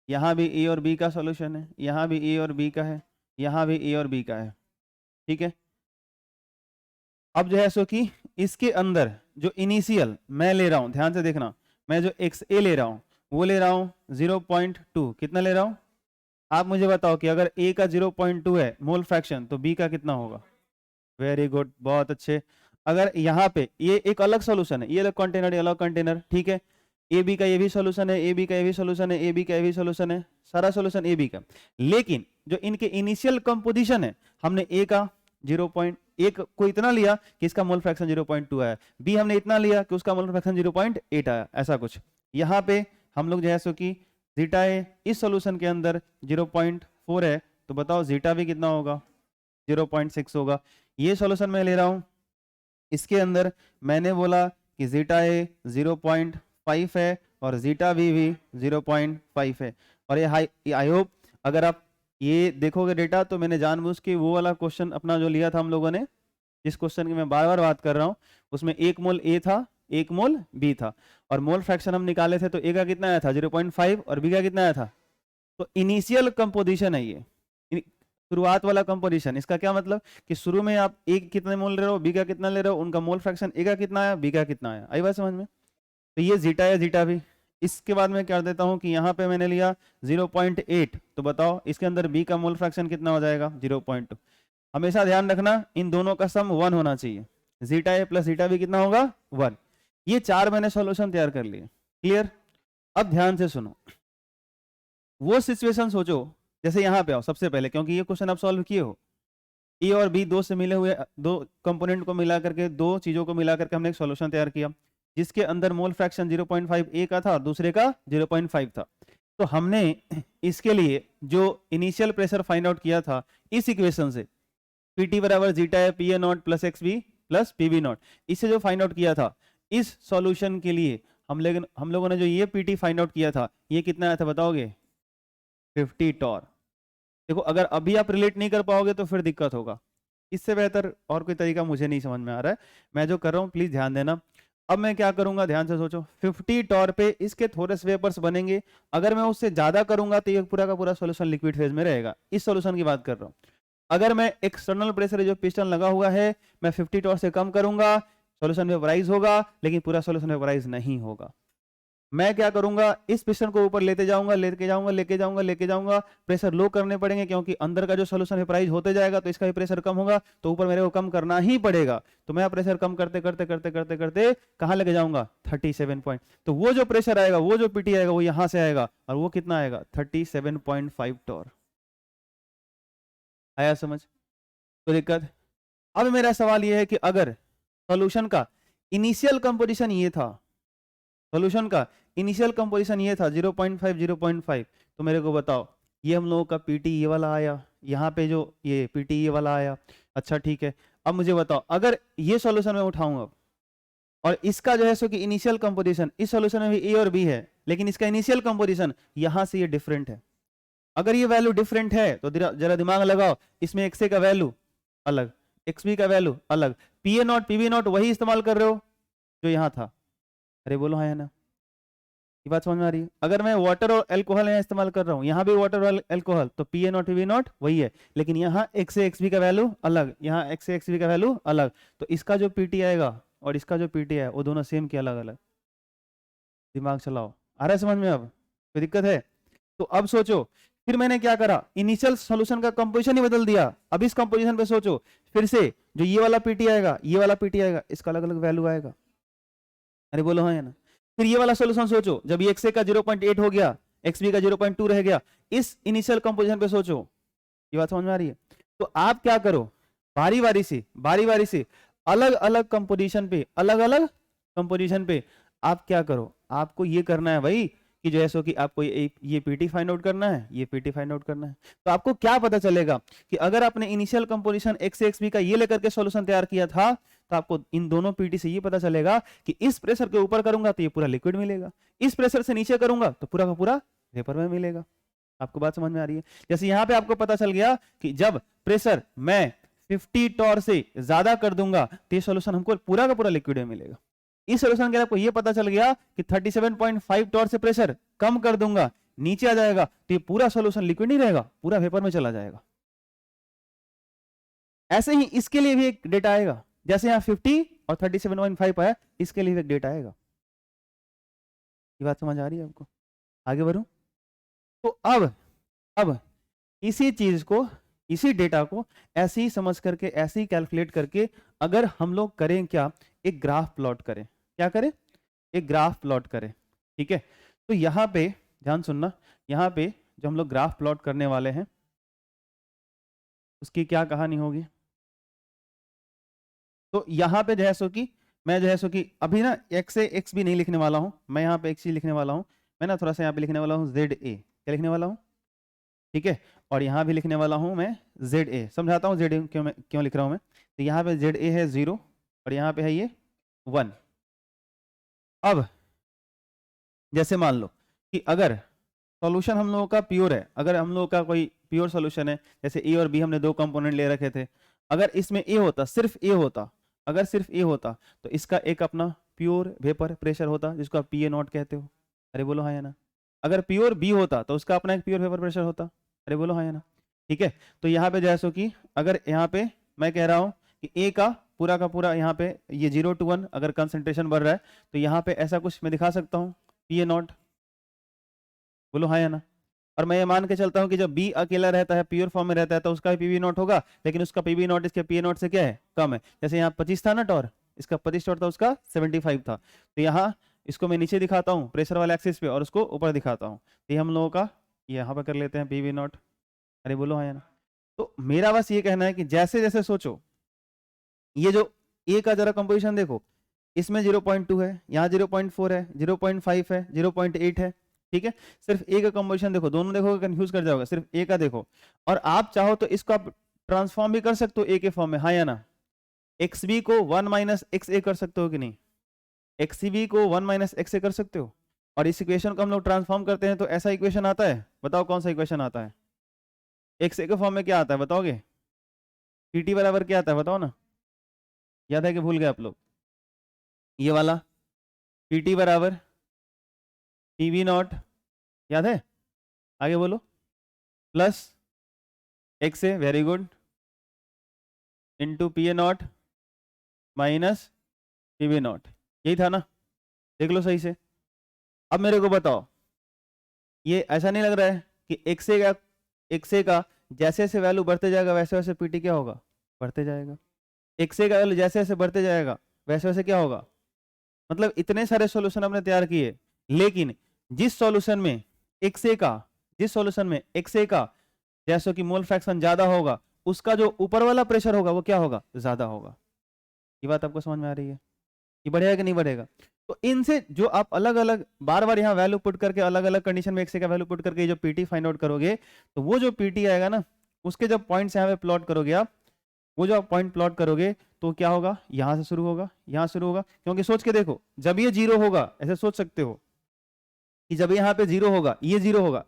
यहाँ भी ए और बी का सॉल्यूशन है, यहाँ भी ए और बी का है, यहाँ भी ए और बी का है। ठीक है, अब जो है सो कि इसके अंदर जो इनिशियल मैं ले रहा हूं, ध्यान से देखना, मैं जो एक्स ए ले रहा हूं वो ले रहा हूं 0.2, कितना ले रहा हूं आप मुझे बताओ कि अगर ए का 0.2 है मोल फ्रैक्शन तो बी का कितना होगा। वेरी गुड, बहुत अच्छे। अगर यहाँ पे ये एक अलग सॉल्यूशन है, ये अलग कंटेनर, ये अलग कंटेनर, ठीक है, ए बी का ये भी सॉल्यूशन है, ए बी का ये भी सॉल्यूशन है, ए बी का ये भी सॉल्यूशन है, सारा सॉल्यूशन ए बी का। लेकिन जो इनके इनिशियल कंपोजिशन है हमने ए का 0.1 को इतना लिया कि इसका मोल फ्रैक्शन 0.2 आया, बी हमने इतना लिया कि उसका मोल फ्रैक्शन 0.8 आया, ऐसा कुछ। यहाँ पे हम लोग जो है सो कि जीटा ए इस सॉल्यूशन के अंदर 0.4 है, तो बताओ जीटा भी कितना होगा 0.6 होगा। ये सॉल्यूशन मैं ले रहा हूं, इसके अंदर मैंने बोला कि जीटा ए 0.5 है और जीटा बी भी 0.5 है। और ये आई होप अगर आप ये देखोगे डेटा तो मैंने जानबूझ के वो वाला क्वेश्चन अपना जो लिया था हम लोगों ने, जिस क्वेश्चन की मैं बार बार बात कर रहा हूँ, उसमें 1 मोल ए था 1 मोल बी था, और मोल फ्रैक्शन हम निकाले थे तो ए का कितना आया था 0.5 और बी का कितना आया था। तो इनिशियल कंपोजिशन है ये, शुरुआत वाला कंपोजिशन। इसका क्या मतलब कि शुरू में आप ए कितने मोल ले रहे हो, बी का कितना ले रहे हो, उनका मोल फ्रैक्शन ए का कितना आया, बी का कितना आया। आई बात समझ में? तो ये जीटा है, जीटा भी। इसके बाद मैं क्या देता हूं कि यहाँ पे मैंने लिया 0.8, तो बताओ इसके अंदर बी का मोल फ्रैक्शन कितना हो जाएगा 0.2। हमेशा ध्यान रखना इन दोनों का सम 1 होना चाहिए, जीटा ए प्लस जीटा बी कितना होगा 1। ये 4 मैंने सॉल्यूशन तैयार कर लिए, क्लियर। अब ध्यान से सुनो, वो सिचुएशन सोचो, जैसे यहाँ पे आओ सबसे पहले, क्योंकि ये क्वेश्चन आप सॉल्व किए हो, ए और बी दो से मिले हुए दो कंपोनेंट को मिला करके, दो चीजों को मिला करके हमने एक सॉल्यूशन तैयार किया जिसके अंदर मोल फ्रैक्शन 0.5 ए का था और दूसरे का 0.5 था। तो हमने इसके लिए जो इनिशियल प्रेशर फाइंड आउट किया था इस इक्वेशन से, पीटी बराबर जीटा है P A naught plus X B plus P B naught, इससे जो फाइंड आउट किया था इस सॉल्यूशन के लिए हम लोगों ने जो ये पीटी फाइंड आउट किया था ये कितना आया था बताओगे? 50 टॉर। देखो अगर अभी आप रिलेट नहीं कर पाओगे तो फिर दिक्कत होगा, इससे बेहतर और कोई तरीका मुझे नहीं समझ में आ रहा है। मैं जो कर रहा हूँ प्लीज ध्यान देना। अब मैं क्या करूंगा, ध्यान से सोचो, 50 टॉर पे इसके थोड़े से वेपर्स बनेंगे। अगर मैं उससे ज्यादा करूंगा तो ये पूरा का पूरा सॉल्यूशन लिक्विड फेज में रहेगा। इस सॉल्यूशन की बात कर रहा हूँ। अगर मैं एक्सटर्नल प्रेशर जो पिस्टन लगा हुआ है मैं 50 टॉर से कम करूंगा, सॉल्यूशन वेपराइज होगा, लेकिन पूरा सॉल्यूशन वेपराइज नहीं होगा। मैं क्या करूंगा, इस पिस्टन को ऊपर लेते जाऊंगा, लेके जाऊंगा, प्रेशर लो करने पड़ेंगे क्योंकि अंदर का जो सॉल्यूशन वेपराइज होते जाएगा तो इसका भी प्रेशर कम होगा, तो ऊपर मेरे को कम करना ही पड़ेगा। तो मैं प्रेशर कम करते करते करते करते करते कहां लेके जाऊंगा? 37 पॉइंट। तो वो जो प्रेशर आएगा, वो जो पीटी आएगा वो यहां से आएगा, और वो कितना आएगा? 37.5 टॉर। आया समझ? तो दिक्कत। अब मेरा सवाल ये है कि अगर सॉल्यूशन का इनिशियल कंपोजिशन ये था, सॉल्यूशन का इनिशियल कंपोजिशन ये था 0.5 0.5, तो मेरे को बताओ ये हम लोगों का पीटी ये वाला आया, यहाँ पे जो ये पीटी ये वाला आया। अच्छा ठीक है, अब मुझे बताओ अगर ये सॉल्यूशन मैं उठाऊंगा अब, और इसका जो है सो कि इनिशियल कंपोजिशन इस सॉल्यूशन में भी ए और बी है, लेकिन इसका इनिशियल कंपोजिशन यहां से ये डिफरेंट है। अगर ये वैल्यू डिफरेंट है तो जरा दिमाग लगाओ, इसमें एक्स ए का वैल्यू अलग, एक्स बी का वैल्यू अलग, P A naught P B naught वही इस्तेमाल कर रहे हो जो यहाँ था। अरे बोलो हाँ या ना, ये बात समझ में आ रही है? अगर मैं वाटर और एल्कोहल यहाँ इस्तेमाल कर रहा हूँ, यहाँ भी वाटर और एल्कोहल, तो P A naught P B naught वही है, लेकिन यहाँ एक्स ए एक्स बी का वैल्यू अलग, यहाँ एक्स ए एक्स बी का वैल्यू अलग। तो इसका जो पीटी आएगा और इसका जो पीटी है वो दोनों सेम के अलग अलग। दिमाग चलाओ, आ रहा है समझ में? अब कोई दिक्कत है? तो अब सोचो, फिर मैंने क्या करा, इनिशियल सॉल्यूशन का कंपोजिशन ही बदल दिया। अब इस कंपोजिशन पे सोचो, फिर से जो ये वाला पीटी आएगा, ये वाला पीटी आएगा, इसका अलग अलग वैल्यू आएगा। अरे बोलो हाँ या ना। फिर ये वाला सॉल्यूशन सोचो, जब ये एक्स ए का 0.8 हो गया, एक्स बी का 0.2 रह गया, इस इनिशियल कंपोजिशन पे सोचो। ये बात समझ में आ रही है? तो आप क्या करो, बारी बारी से अलग अलग कंपोजिशन पे, अलग अलग कंपोजिशन पे आप क्या करो, आपको ये करना है भाई कि जो है सो कि आपको ये पीटी फाइंड आउट करना है, ये पीटी फाइंड आउट करना है। तो आपको क्या पता चलेगा कि अगर आपने initial composition X X B का ये लेकर के सॉल्यूशन तैयार किया था, तो आपको इन दोनों पीटी से ये पता चलेगा कि इस प्रेशर के ऊपर करूंगा तो ये पूरा लिक्विड मिलेगा, इस प्रेशर से नीचे करूंगा तो पूरा का पूरा वेपर में मिलेगा। आपको बात समझ में आ रही है? जैसे यहाँ पे आपको पता चल गया कि जब प्रेशर मैं 50 टॉर से ज्यादा कर दूंगा तो ये सॉल्यूशन हमको पूरा का पूरा लिक्विड में मिलेगा। इस सॉल्यूशन के लिए आपको ये पता चल गया कि 37.5 टॉर से प्रेशर कम कर दूंगा, नीचे आ जाएगा, तो ये पूरा सॉल्यूशन लिक्विड नहीं रहेगा, पूरा वेपर में चला जाएगा। ऐसे ही इसके लिए भी एक डेटा आएगा, जैसे यहाँ 50 और 37.5 आया, इसके लिए भी एक डेटा आएगा। ये बात समझ आ रही है आपको? आगे बढ़ूं? तो अब इसी चीज को, इसी डेटा को ऐसे ही समझ करके, ऐसे ही कैलकुलेट करके अगर हम लोग करें क्या, एक ग्राफ प्लॉट करें। क्या करें? एक ग्राफ प्लॉट करें। ठीक है, तो यहाँ पे ध्यान सुनना, यहाँ पे जो हम लोग ग्राफ प्लॉट करने वाले हैं उसकी क्या कहानी होगी। तो यहाँ पे जो है सो कि मैं जो है सो कि अभी ना एक्स से एक्स भी नहीं लिखने वाला हूँ, मैं यहाँ पे एक्स ही लिखने वाला हूँ। मैं ना थोड़ा सा यहाँ पे लिखने वाला हूँ जेड ए, क्या लिखने वाला हूँ? ठीक है, और यहाँ भी लिखने वाला हूँ मैं जेड ए। समझाता हूँ जेड ए क्यों लिख रहा हूँ मैं। तो यहाँ पे जेड ए है 0 और यहाँ पे है ये 1। अब जैसे मान लो कि अगर सॉल्यूशन हम लोगों का प्योर है, अगर हम लोगों का कोई प्योर सॉल्यूशन है, जैसे ए और बी हमने दो कंपोनेंट ले रखे थे, अगर इसमें ए होता, सिर्फ ए होता, अगर सिर्फ ए होता तो इसका एक अपना प्योर वेपर प्रेशर होता जिसको आप पी ए नॉट कहते हो। अरे बोलो हाँ या ना। अगर प्योर बी होता तो उसका अपना एक प्योर वेपर प्रेशर होता। अरे बोलो हाँ या ना। ठीक है, तो यहाँ पे जैसो कि अगर यहाँ पे मैं कह रहा हूँ कि ए का पूरा यहाँ पे ये 0 to 1 अगर कंसंट्रेशन बढ़ रहा है तो यहाँ पे ऐसा कुछ मैं दिखा सकता हूँ, पी ए नॉट। बोलो हाँ या ना। और मैं ये मान के चलता हूँ कि जब बी अकेला रहता है, प्योर फॉर्म में रहता है, तो उसका भी पीवी नॉट होगा, लेकिन उसका पीवी नॉट इसके पी नॉट से क्या है? कम है। जैसे यहाँ 25 था ना टॉर, इसका 25 टॉर था, उसका 75 था। तो यहाँ इसको मैं नीचे दिखाता हूँ प्रेशर वाले एक्सिस पे और उसको ऊपर दिखाता हूँ। तो ये हम लोगों का यहाँ पर कर लेते हैं पीवी नॉट। अरे बोलो हाँ या ना। तो मेरा बस ये कहना है कि जैसे जैसे सोचो, ये जो ए का जरा कंपोजिशन देखो, इसमें 0.2 है, यहाँ 0.4 है, 0.5 है, 0.8 है, ठीक है। सिर्फ ए का कंपोजिशन देखो, दोनों देखोगे कंफ्यूज कर जाओगे, सिर्फ ए का देखो। और आप चाहो तो इसको आप ट्रांसफॉर्म भी कर सकते हो ए के फॉर्म में, हाँ या ना। एक्स बी को 1 माइनस एक्स ए कर सकते हो कि नहीं, एक्स बी को 1 माइनस एक्स ए कर सकते हो। और इस इक्वेशन को हम लोग ट्रांसफॉर्म करते हैं तो ऐसा इक्वेशन आता है, बताओ कौन सा इक्वेशन आता है। एक्स ए के फॉर्म में क्या आता है बताओगे, पीटी बराबर क्या आता है बताओ ना, याद है कि भूल गए आप लोग। ये वाला पीटी बराबर पीवी नॉट, याद है, आगे बोलो, plus x A, very good, into P A not minus PV not, यही था ना, देख लो सही से। अब मेरे को बताओ, ये ऐसा नहीं लग रहा है कि एक्स ए का जैसे जैसे वैल्यू बढ़ते जाएगा वैसे वैसे पीटी क्या होगा, बढ़ते जाएगा। एक्स ए का वैल्यू जैसे जैसे बढ़ते जाएगा वैसे वैसे क्या होगा। मतलब इतने सारे सॉल्यूशन हमने तैयार किए, लेकिन जिस सॉल्यूशन में एक्स ए का जिस सॉल्यूशन में एक्स ए का जैसे कि मोल फ्रैक्शन ज्यादा होगा, उसका जो ऊपर वाला प्रेशर होगा वो क्या होगा, ज्यादा होगा। ये बात आपको समझ में आ रही है, ये बढ़ेगा कि नहीं बढ़ेगा। तो इनसे जो आप अलग अलग बार बार यहाँ वैल्यू पुट करके अलग अलग कंडीशन में एक्स ए का वैल्यू पुट करके जो पीटी फाइंड आउट करोगे, तो वो जो पीटी आएगा ना, उसके जब पॉइंट्स यहाँ पे प्लॉट करोगे आप, वो जो आप पॉइंट प्लॉट करोगे तो क्या होगा, यहां से शुरू होगा, यहां शुरू होगा। क्योंकि सोच के देखो, जब ये जीरो होगा, ऐसे सोच सकते हो कि जब यहाँ पे जीरो होगा, ये जीरो होगा,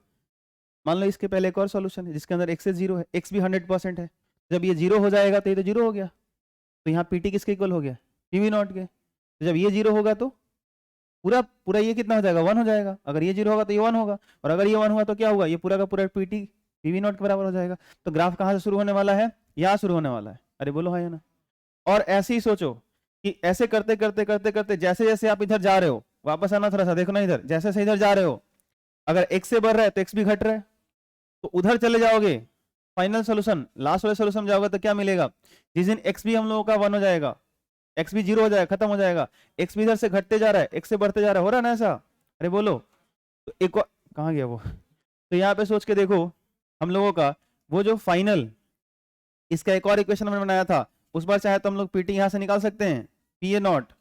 मान लो इसके पहले एक और सॉल्यूशन है जिसके अंदर एक्स जीरो है, एक्स भी 100% है, जब ये जीरो हो जाएगा तो ये तो जीरो हो गया, तो यहाँ पीटी किसके इक्वल हो गया, पीवी नॉट के। तो जब ये जीरो होगा तो पूरा पूरा ये कितना हो जाएगा, 1 हो जाएगा। अगर ये जीरो होगा तो ये 1 होगा, और अगर ये 1 हुआ तो क्या होगा, ये पूरा का पूरा पीटी पीवी नॉट के बराबर हो जाएगा। तो ग्राफ कहाँ से शुरू होने वाला है, यहाँ शुरू होने वाला है। अरे बोलो हाँ या ना। और ऐसे ही सोचो कि ऐसे करते करते करते करते जैसे जैसे आप इधर जा रहे हो, वापस आना थोड़ा सा, देखो ना इधर, जैसे जैसे इधर जा रहे हो, अगर एक्स से बढ़ रहा है तो एक्स भी घट रहा है, तो उधर चले जाओगे, फाइनल सोल्यूशन लास्ट वाले सोल्यूशन में जाओगे तो क्या मिलेगा, जिस दिन एक्स भी हम लोगों का 1 हो जाएगा, एक्स भी 0 हो जाएगा, खत्म हो जाएगा, एक्स भी इधर से घटते जा रहा है, एक्स से बढ़ते जा रहा है, हो रहा है ना ऐसा। अरे बोलो, तो एक और कहाँ गया वो, तो यहाँ पे सोच के देखो हम लोगों का वो जो फाइनल, इसका एक और इक्वेशन हमने बनाया था, उस बार चाहे तो हम लोग पीटी यहां से निकाल सकते हैं, पी ए नॉट,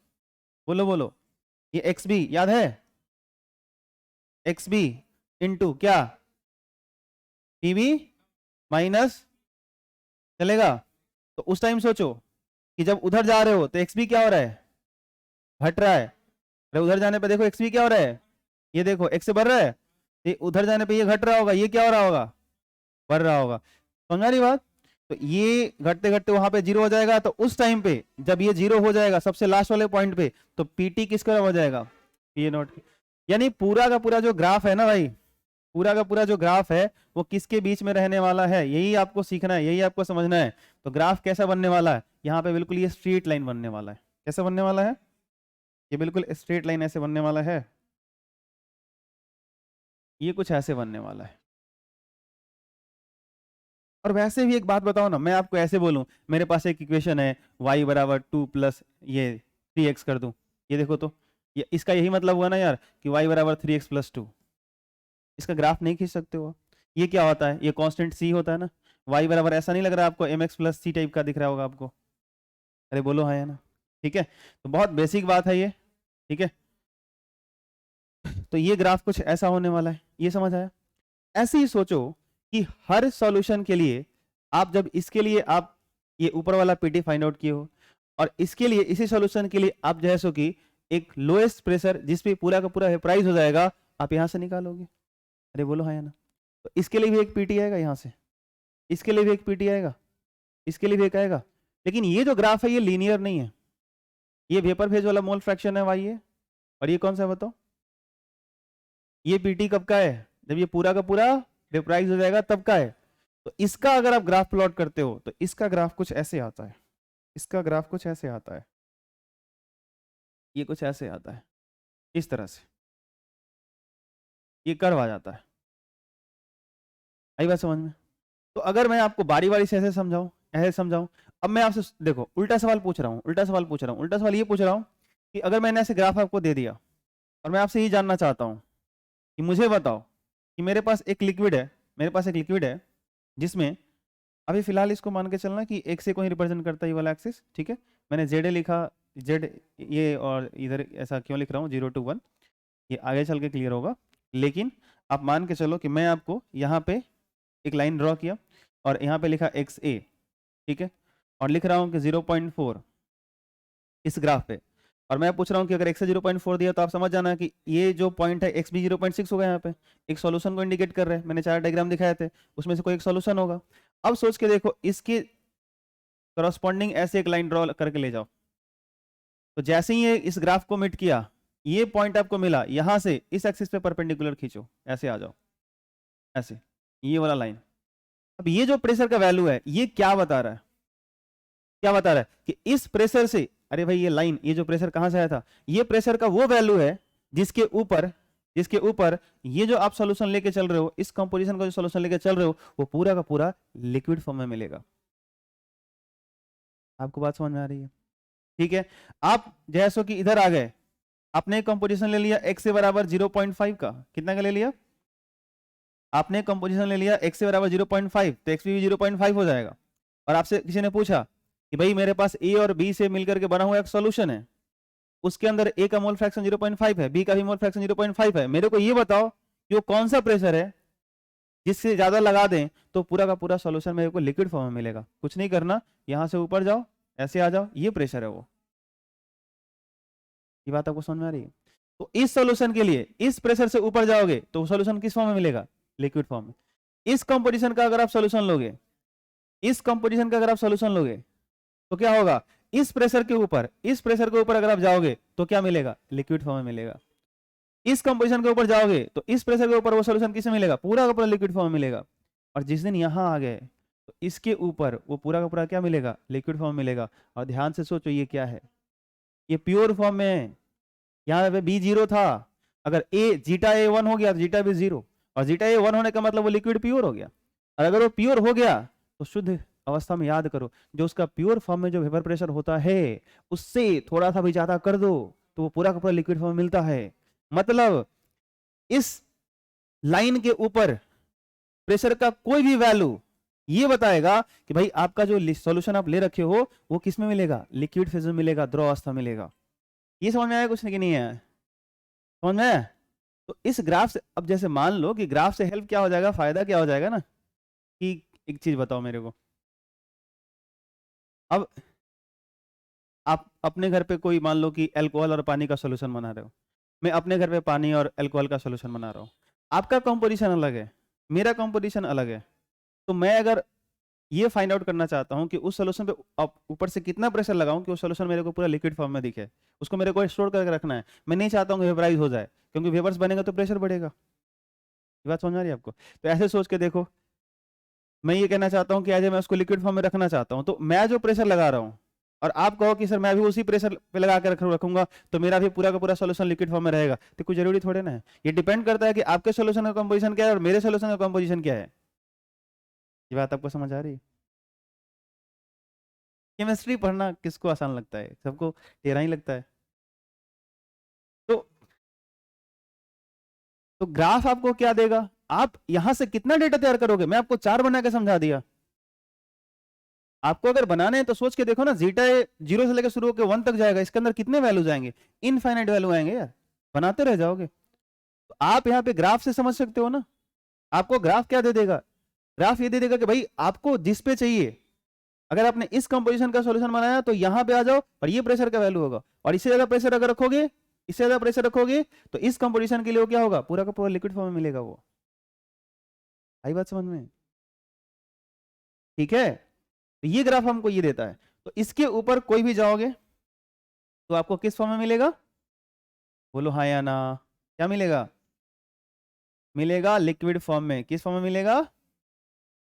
बोलो बोलो, ये एक्स बी याद है, एक्स बी इंटू क्या, पीवी माइनस, चलेगा। तो उस टाइम सोचो कि जब उधर जा रहे हो तो एक्स बी क्या हो रहा है, घट रहा है। अरे उधर जाने पे देखो एक्स बी क्या हो रहा है, ये देखो एक्स से बढ़ रहा है, ये उधर जाने पे ये घट रहा होगा, ये क्या हो रहा होगा, बढ़ रहा होगा, समझा रही बात। तो ये घटते घटते वहां पे जीरो हो जाएगा, तो उस टाइम पे जब ये जीरो हो जाएगा सबसे लास्ट वाले पॉइंट पे, तो पीटी किसका हो जाएगा, पी नॉट। यानी पूरा का पूरा जो ग्राफ है ना भाई, पूरा का पूरा जो ग्राफ है वो किसके बीच में रहने वाला है, यही आपको सीखना है, यही आपको समझना है। तो ग्राफ कैसा बनने वाला है, यहाँ पे बिल्कुल ये स्ट्रेट लाइन बनने वाला है। कैसा बनने वाला है, ये बिल्कुल स्ट्रेट लाइन ऐसे बनने वाला है, ये कुछ ऐसे बनने वाला है। और वैसे भी एक बात बताओ ना, मैं आपको ऐसे बोलूं, मेरे पास एक इक्वेशन है y बराबर 2 प्लस ये 3x कर दूं, ये देखो तो, ये इसका यही मतलब हुआ ना यार कि y बराबर 3x प्लस 2, इसका ग्राफ नहीं खींच सकते हो। ये क्या होता है, ये कांस्टेंट c होता है ना, y बराबर ऐसा नहीं लग रहा है आपको mx प्लस c टाइप का दिख रहा होगा आपको, अरे बोलो हाँ या ना। ठीक है, तो बहुत बेसिक बात है ये, ठीक है। तो ये ग्राफ कुछ ऐसा होने वाला है, ये समझ आया। ऐसे ही सोचो कि हर सॉल्यूशन के लिए आप जब इसके लिए आप ये ऊपर वाला पीटी फाइंड आउट किए हो, और इसके लिए इसी सॉल्यूशन के लिए आप जो है सो कि एक लोएस्ट प्रेशर जिस पे पूरा का पूरा वेपराइज हो जाएगा, आप यहां से निकालोगे। अरे बोलो हाँ या ना। तो इसके लिए भी एक पीटी आएगा यहां से, इसके लिए भी एक पीटी आएगा, इसके लिए भी एक आएगा। लेकिन ये जो ग्राफ है ये लीनियर नहीं है, ये वेपर फेज वाला मोल फ्रैक्शन है वाई है, और ये कौन सा है बताओ, ये पीटी कब का है, जब ये पूरा का पूरा वेपराइज हो जाएगा तब का है। तो इसका अगर आप ग्राफ प्लॉट करते हो तो इसका ग्राफ कुछ ऐसे आता है, इसका ग्राफ कुछ ऐसे आता है, ये कुछ ऐसे आता है, इस तरह से ये कर्व आ जाता है। आई बात समझ में। तो अगर मैं आपको बारी बारी से ऐसे समझाऊं, ऐसे समझाऊं, अब मैं आपसे देखो उल्टा सवाल पूछ रहा हूं, उल्टा सवाल पूछ रहा हूं, उल्टा सवाल ये पूछ रहा हूं कि अगर मैंने ऐसे ग्राफ आपको दे दिया और मैं आपसे ये जानना चाहता हूं कि मुझे बताओ कि मेरे पास एक लिक्विड है, मेरे पास एक लिक्विड है जिसमें अभी फिलहाल इसको मान के चलना कि एक्स ए को ही रिप्रेजेंट करता है ये वाला एक्सिस, ठीक है। मैंने जेड ए लिखा, जेड ये, और इधर ऐसा क्यों लिख रहा हूँ 0 to 1, ये आगे चल के क्लियर होगा। लेकिन आप मान के चलो कि मैं आपको यहाँ पे एक लाइन ड्रॉ किया और यहाँ पे लिखा एक्स ए, ठीक है, और लिख रहा हूँ कि 0.4 इस ग्राफ पे, और मैं पूछ रहा हूँ कि अगर x से 0.4 दिया तो आप समझ जाना कि ये जो पॉइंट है x भी 0.6 होगा। यहाँ पे एक सॉल्यूशन को इंडिकेट कर रहे हैं, मैंने 4 डायग्राम दिखाए थे, उसमें से कोई एक सॉल्यूशन होगा। अब सोच के देखो, इसके करस्पॉन्डिंग ऐसे एक लाइन ड्रॉ करके ले जाओ, तो जैसे ही ये इस ग्राफ को मिट किया, ये पॉइंट आपको मिला, यहां से इस एक्सिस पे परपेंडिकुलर खींचो, ऐसे आ जाओ, ऐसे ये वाला लाइन। अब ये जो प्रेशर का वैल्यू है, ये क्या बता रहा है, क्या बता रहा है कि इस प्रेशर से, अरे भाई ये लाइन, ये जो प्रेशर कहां से आया था, ये प्रेशर का वो वैल्यू है जिसके ऊपर ये जो आप सॉल्यूशन लेके चल रहे हो, इस कंपोजिशन का जो सॉल्यूशन लेके चल रहे हो, वो पूरा का पूरा लिक्विड फॉर्म में मिलेगा। आपको बात समझ में आ रही है? ठीक है। आप जैसो कि इधर आ गए, आपने कंपोजिशन ले लिया x से बराबर 0.5 का, कितना का ले लिया आपने कंपोजिशन ले लिया x से बराबर 0.5, तो x भी 0.5 हो जाएगा। और आपसे किसी ने पूछा कि भाई मेरे पास a और b से मिलकर के बना हुआ एक सॉल्यूशन है, उसके अंदर a का मोल फ्रैक्शन 0.5 है, b का भी मोल फ्रैक्शन 0.5 है, मेरे को ये बताओ कि वो कौन सा प्रेशर है जिससे ज्यादा लगा दें तो पूरा का पूरा सॉल्यूशन मेरे को लिक्विड फॉर्म में मिलेगा। कुछ नहीं करना, यहां से ऊपर जाओ, ऐसे आ जाओ, ये प्रेशर है वो। ये बात आपको समझ में आ रही है? तो इस सॉल्यूशन के लिए इस प्रेशर से ऊपर जाओगे तो सॉल्यूशन किस फॉर्म में मिलेगा, लिक्विड फॉर्म में। इस कंपोजिशन का अगर आप सॉल्यूशन लोगे, इस कंपोजिशन का अगर आप सॉल्यूशन लोगे तो क्या होगा, इस प्रेशर के ऊपर अगर आप जाओगे तो क्या मिलेगा, लिक्विड फॉर्म में मिलेगा। इस कंपोजिशन के ऊपर जाओगे तो इस प्रेशर के ऊपर वो सॉल्यूशन किसमें मिलेगा, पूरा का पूरा लिक्विड फॉर्म में मिलेगा। और जिस दिन यहां आ गए तो इसके ऊपर वो पूरा का पूरा क्या मिलेगा, लिक्विड फॉर्म मिलेगा। और ध्यान से सोचो, ये क्या है, ये प्योर फॉर्म में है। यहाँ पे बी 0 था, अगर ए जीटा ए 1 हो गया तो जीटा भी 0, और जीटा ए 1 होने का मतलब वो लिक्विड प्योर हो गया। और अगर वो प्योर हो गया तो शुद्ध अवस्था में याद करो, जो उसका प्योर फॉर्म में जो वेपर प्रेशर होता है उससे थोड़ा सा भी ज्यादा कर दो तो वो पूरा का पूरा लिक्विड फॉर्म में मिलता है। मतलब इस लाइन के ऊपर प्रेशर का कोई भी वैल्यू ये बताएगा कि भाई आपका जो सॉल्यूशन आप ले रखे हो वो किस में मिलेगा, लिक्विड फेज में मिलेगा, द्रव अवस्था मिलेगा। ये समझ में आया कुछ नहीं है, समझ में आया? तो इस ग्राफ से अब जैसे मान लो कि ग्राफ से हेल्प क्या हो जाएगा, फायदा क्या हो जाएगा ना, कि एक चीज बताओ मेरे को, अब आप अपने घर पे कोई मान लो कि अल्कोहल और पानी का सॉल्यूशन बना रहे हो, मैं अपने घर पे पानी और अल्कोहल का सॉल्यूशन बना रहा हूँ, आपका कंपोजिशन अलग है, मेरा कंपोजिशन अलग है। तो मैं अगर ये फाइंड आउट करना चाहता हूँ कि उस सॉल्यूशन पे ऊपर से कितना प्रेशर लगाऊं कि वो सॉल्यूशन मेरे को पूरा लिक्विड फॉर्म में दिखे, उसको मेरे को स्टोर करके रखना है, मैं नहीं चाहता हूँ कि वेपराइज हो जाए, क्योंकि वेपर्स बनेगा तो प्रेशर बढ़ेगा। ये बात समझ आ रही है आपको? तो ऐसे सोच के देखो, मैं ये कहना चाहता हूँ कि आज मैं उसको लिक्विड फॉर्म में रखना चाहता हूँ, तो मैं जो प्रेशर लगा रहा हूँ और आप कहो कि सर मैं भी उसी प्रेशर पे लगा के रखूंगा तो मेरा भी पूरा का पूरा सॉल्यूशन लिक्विड फॉर्म में रहेगा, तो कुछ जरूरी थोड़े ना है। ये डिपेंड करता है कि आपके सॉल्यूशन का कंपोजिशन क्या है और मेरे सॉल्यूशन का कंपोजिशन क्या है। ये बात आपको समझ आ रही है? केमिस्ट्री पढ़ना किसको आसान लगता है, सबको टेढ़ा ही लगता है। तो तो ग्राफ आपको क्या देगा, आप यहां से कितना डेटा तैयार करोगे, मैं आपको 4 बना के समझा दिया। आपको अगर बनाने हैं तो सोच के देखो ना, जीटा 0 से लेकर शुरू होकर 1 तक जाएगा, इसके अंदर कितने वैल्यू जाएंगे, इनफाइनाइट वैल्यू आएंगे यार, बनाते रह जाओगे। तो आप यहाँ पे ग्राफ से समझ सकते हो ना, आपको ग्राफ क्या दे देगा, ग्राफ ये दे देगा कि भाई आपको जिस पे चाहिए, अगर आपने इस कंपोजिशन का सॉल्यूशन बनाया तो यहां पे आ जाओ और ये प्रेशर का वैल्यू होगा, और इससे ज्यादा प्रेशर अगर रखोगे, इससे ज्यादा प्रेशर रखोगे तो इस कंपोजिशन के लिए वो क्या होगा, पूरा का पूरा लिक्विड फॉर्म में मिलेगा वो। आई बात समझ में? ठीक है, तो ये ग्राफ हमको ये देता है, तो इसके ऊपर कोई भी जाओगे तो आपको किस फॉर्म में मिलेगा, बोलो हाँ या ना, क्या मिलेगा, मिलेगा लिक्विड फॉर्म में। किस फॉर्म में मिलेगा,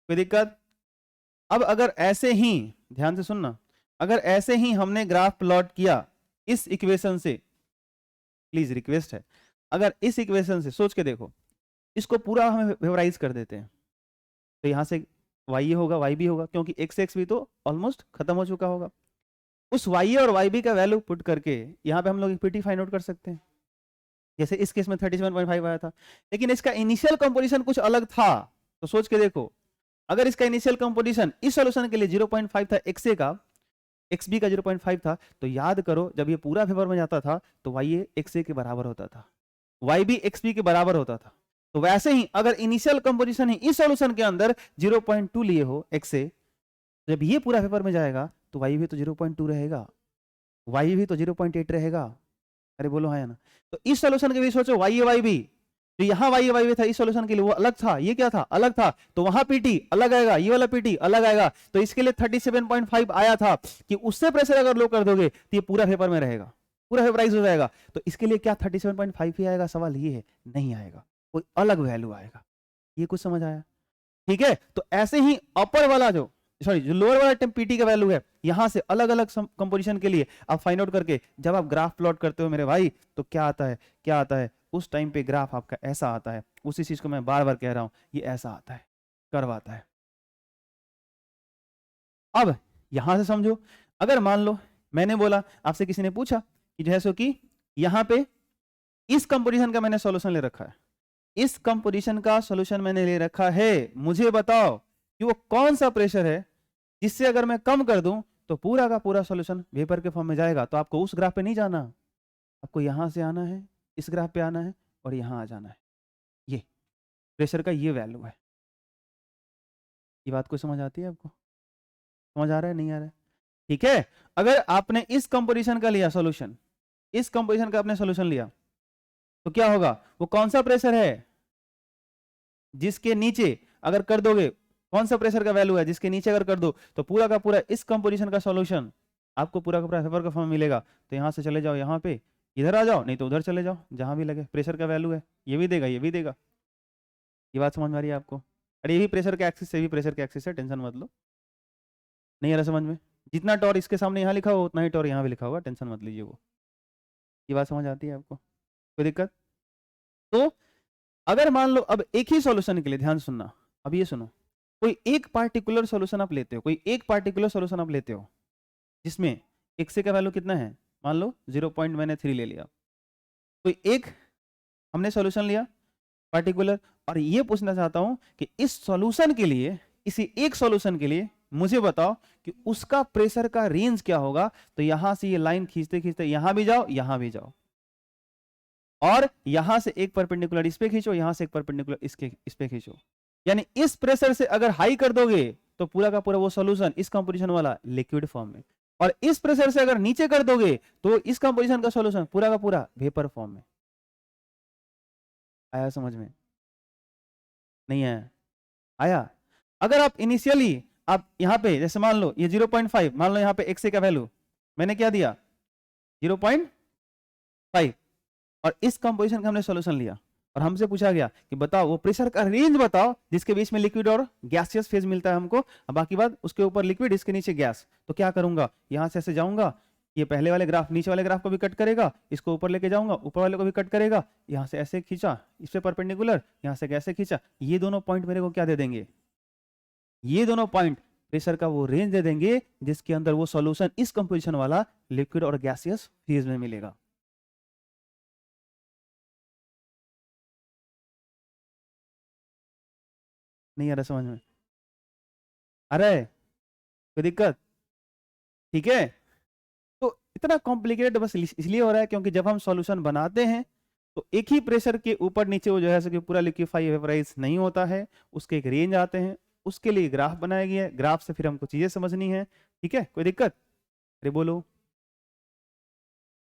कोई दिक्कत? अब अगर ऐसे ही, ध्यान से सुनना, अगर ऐसे ही हमने ग्राफ प्लॉट किया इस इक्वेशन से, प्लीज रिक्वेस्ट है, अगर इस इक्वेशन से सोच के देखो, इसको पूरा हम वेवराइज कर देते हैं, तो यहां से y होगा, y भी होगा, क्योंकि x भी तो ऑलमोस्ट खत्म हो चुका होगा। उस y और y भी का वैल्यू पुट करके यहाँ पे हम लोग पीटी फाइंड आउट कर सकते हैं, जैसे इस केस में 37.5 आया था, लेकिन इसका इनिशियल कंपोजिशन कुछ अलग था। तो सोच के देखो, अगर इसका इनिशियल कंपोजिशन इस सॉल्यूशन के लिए 0.5 था XA का, XB का 0.5 था, तो याद करो जब ये पूरा वेपर में जाता था तो YA XA के बराबर होता था, YB XB के बराबर होता था। तो वैसे ही अगर इनिशियल कंपोजिशन ही इस सॉल्यूशन के अंदर 0.2 लिए हो XA, जब ये पूरा वेपर में जाएगा तो Y भी तो 0.2 रहेगा, Y भी तो 0.8 रहेगा। अरे बोलो हाँ या ना। तो इस सॉल्यूशन के लिए सोचो YA YB, तो यहाँ YA था इस सॉल्यूशन के लिए, वो अलग था, ये क्या था, अलग था, तो वहां PT अलग आएगा, ये वाला PT अलग आएगा। तो इसके लिए 37.5 आया था कि उससे प्रेशर अगर लो कर दोगे तो ये पूरा वेपर में रहेगा, पूरा वेपराइज हो जाएगा। तो इसके लिए क्या 37.5 ही आएगा? सवाल ये है, नहीं आएगा, कोई अलग वैल्यू आएगा। ये कुछ समझ आया? ठीक है। तो ऐसे ही अपर वाला जो लोअर वाला पीटी का वैल्यू है, यहां से अलग अलग कंपोजिशन के लिए आप फाइंड आउट करके जब आप ग्राफ प्लॉट करते हो मेरे भाई, तो क्या आता है, क्या आता है उस टाइम पे ग्राफ आपका ऐसा आता है। उसी चीज को मैं बार बार कह रहा हूं, ये ऐसा आता है, कर्व आता है। अब यहां से समझो, अगर मान लो मैंने बोला, आपसे किसी ने पूछा कि जैसे कि यहां पे इस कंपोजिशन का मैंने सॉल्यूशन ले रखा है, इस कंपोजिशन का सॉल्यूशन मैंने ले रखा है, मुझे बताओ कि वो कौन सा प्रेशर है जिससे अगर मैं कम कर दूं तो पूरा का पूरा सॉल्यूशन वेपर के फॉर्म में जाएगा। तो आपको उस ग्राफ पे नहीं जाना, आपको यहां से आना है, इस ग्राफ पे आना है और यहां आ जाना है। ये प्रेशर का ये वैल्यू है। ये बात को समझ आती है आपको? समझ आ रहा है, नहीं आ रहा है? ठीक है। अगर आपने इस कंपोजिशन का लिया सॉल्यूशन, इस कंपोजिशन का आपने सॉल्यूशन लिया, तो क्या होगा, वो कौन सा प्रेशर है जिसके नीचे अगर कर दोगे, कौन सा प्रेशर का वैल्यू है जिसके नीचे अगर कर दो तो पूरा का पूरा इस कंपोजिशन का सॉल्यूशन आपको पूरा का पूरा वेपर का फॉर्म मिलेगा। तो यहां से चले जाओ यहाँ पे, इधर आ जाओ, नहीं तो उधर चले जाओ, जहां भी लगे प्रेशर का वैल्यू है, ये भी देगा, ये भी देगा। ये बात समझ में आ रही है आपको? अरे ये भी प्रेशर के एक्सिस से भी प्रेशर के एक्सिस है, टेंशन मत लो। नहीं आ रहा समझ में? जितना टॉर इसके सामने यहाँ लिखा हुआ उतना ही टॉर यहाँ भी लिखा होगा, टेंशन मत लीजिए वो। ये बात समझ आती है आपको? कोई दिक्कत? तो अगर मान लो अब एक ही सॉल्यूशन के लिए, ध्यान सुनना, अब ये सुनो, कोई एक पार्टिकुलर सॉल्यूशन आप लेते हो, कोई एक पार्टिकुलर सॉल्यूशन आप लेते हो जिसमें एक्स का वैल्यू कितना है, मान लो 0.3 ले लिया, कोई एक हमने सॉल्यूशन लिया पार्टिकुलर, और ये पूछना चाहता हूं कि इस सॉल्यूशन के लिए, इसी एक सॉल्यूशन के लिए मुझे बताओ कि उसका प्रेशर का रेंज क्या होगा। तो यहां से ये लाइन खींचते खींचते यहां भी जाओ, यहां भी जाओ, और यहां से एक परपेंडिकुलर इस पे खींचो, यहां से एक परपेंडिकुलर इस पे खींचो। यानी इस प्रेशर से अगर हाई कर दोगे तो पूरा का पूरा वो सॉल्यूशन इस कंपोजिशन वाला लिक्विड फॉर्म में, और इस प्रेशर से अगर नीचे कर दोगे तो इस कंपोजिशन का सॉल्यूशन पूरा का पूरा वेपर फॉर्म में। आया समझ में? नहीं आया? आया? अगर आप इनिशियली आप यहाँ पे जैसे मान लो ये 0.5, मान लो यहाँ पे एक्स का वैल्यू मैंने क्या दिया 0.5, और इस कंपोजिशन का हमने सॉल्यूशन लिया और हमसे पूछा गया कि बताओ वो प्रेशर का रेंज बताओ जिसके बीच में लिक्विड और गैसियस फेज मिलता है हमको, बाकी बात उसके ऊपर लिक्विड, इसके नीचे गैस। तो क्या करूंगा, यहां से ऐसे जाऊंगा, ये पहले वाले ग्राफ नीचे वाले ग्राफ को भी कट करेगा, इसको ऊपर लेके जाऊंगा, ऊपर वाले को भी कट करेगा, यहां से ऐसे खींचा इस पे परपेंडिकुलर, यहां से ऐसे खींचा, ये दोनों पॉइंट मेरे को क्या दे देंगे, ये दोनों पॉइंट प्रेशर का वो रेंज दे देंगे जिसके अंदर वो सॉल्यूशन इस कंपोजिशन वाला लिक्विड और गैसियस फेज में मिलेगा। नहीं आ रहा समझ में? अरे कोई दिक्कत? ठीक है। तो इतना कॉम्प्लिकेटेड बस इसलिए हो रहा है क्योंकि जब हम सॉल्यूशन बनाते हैं तो एक ही प्रेशर के ऊपर नीचे वो जो है कि पूरा लिक्विफाई वेपराइज नहीं होता है, उसके एक रेंज आते हैं, उसके लिए ग्राफ बनाया गया है, ग्राफ से फिर हमको चीजें समझनी है। ठीक है, कोई दिक्कत? अरे बोलो।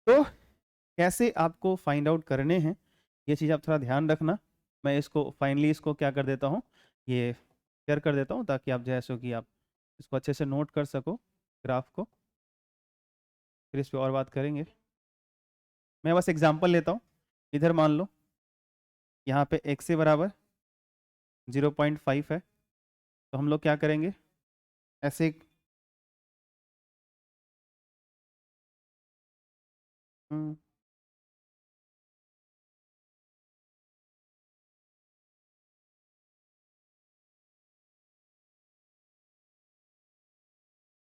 तो कैसे आपको फाइंड आउट करने हैं ये चीज आप थोड़ा ध्यान रखना। मैं इसको फाइनली इसको क्या कर देता हूँ, ये शेयर कर देता हूँ ताकि आप जैसे कि आप इसको अच्छे से नोट कर सको ग्राफ को, फिर इस पर और बात करेंगे। मैं बस एग्जांपल लेता हूँ। इधर मान लो यहाँ पे x से बराबर 0.5 है, तो हम लोग क्या करेंगे, ऐसे हम्म,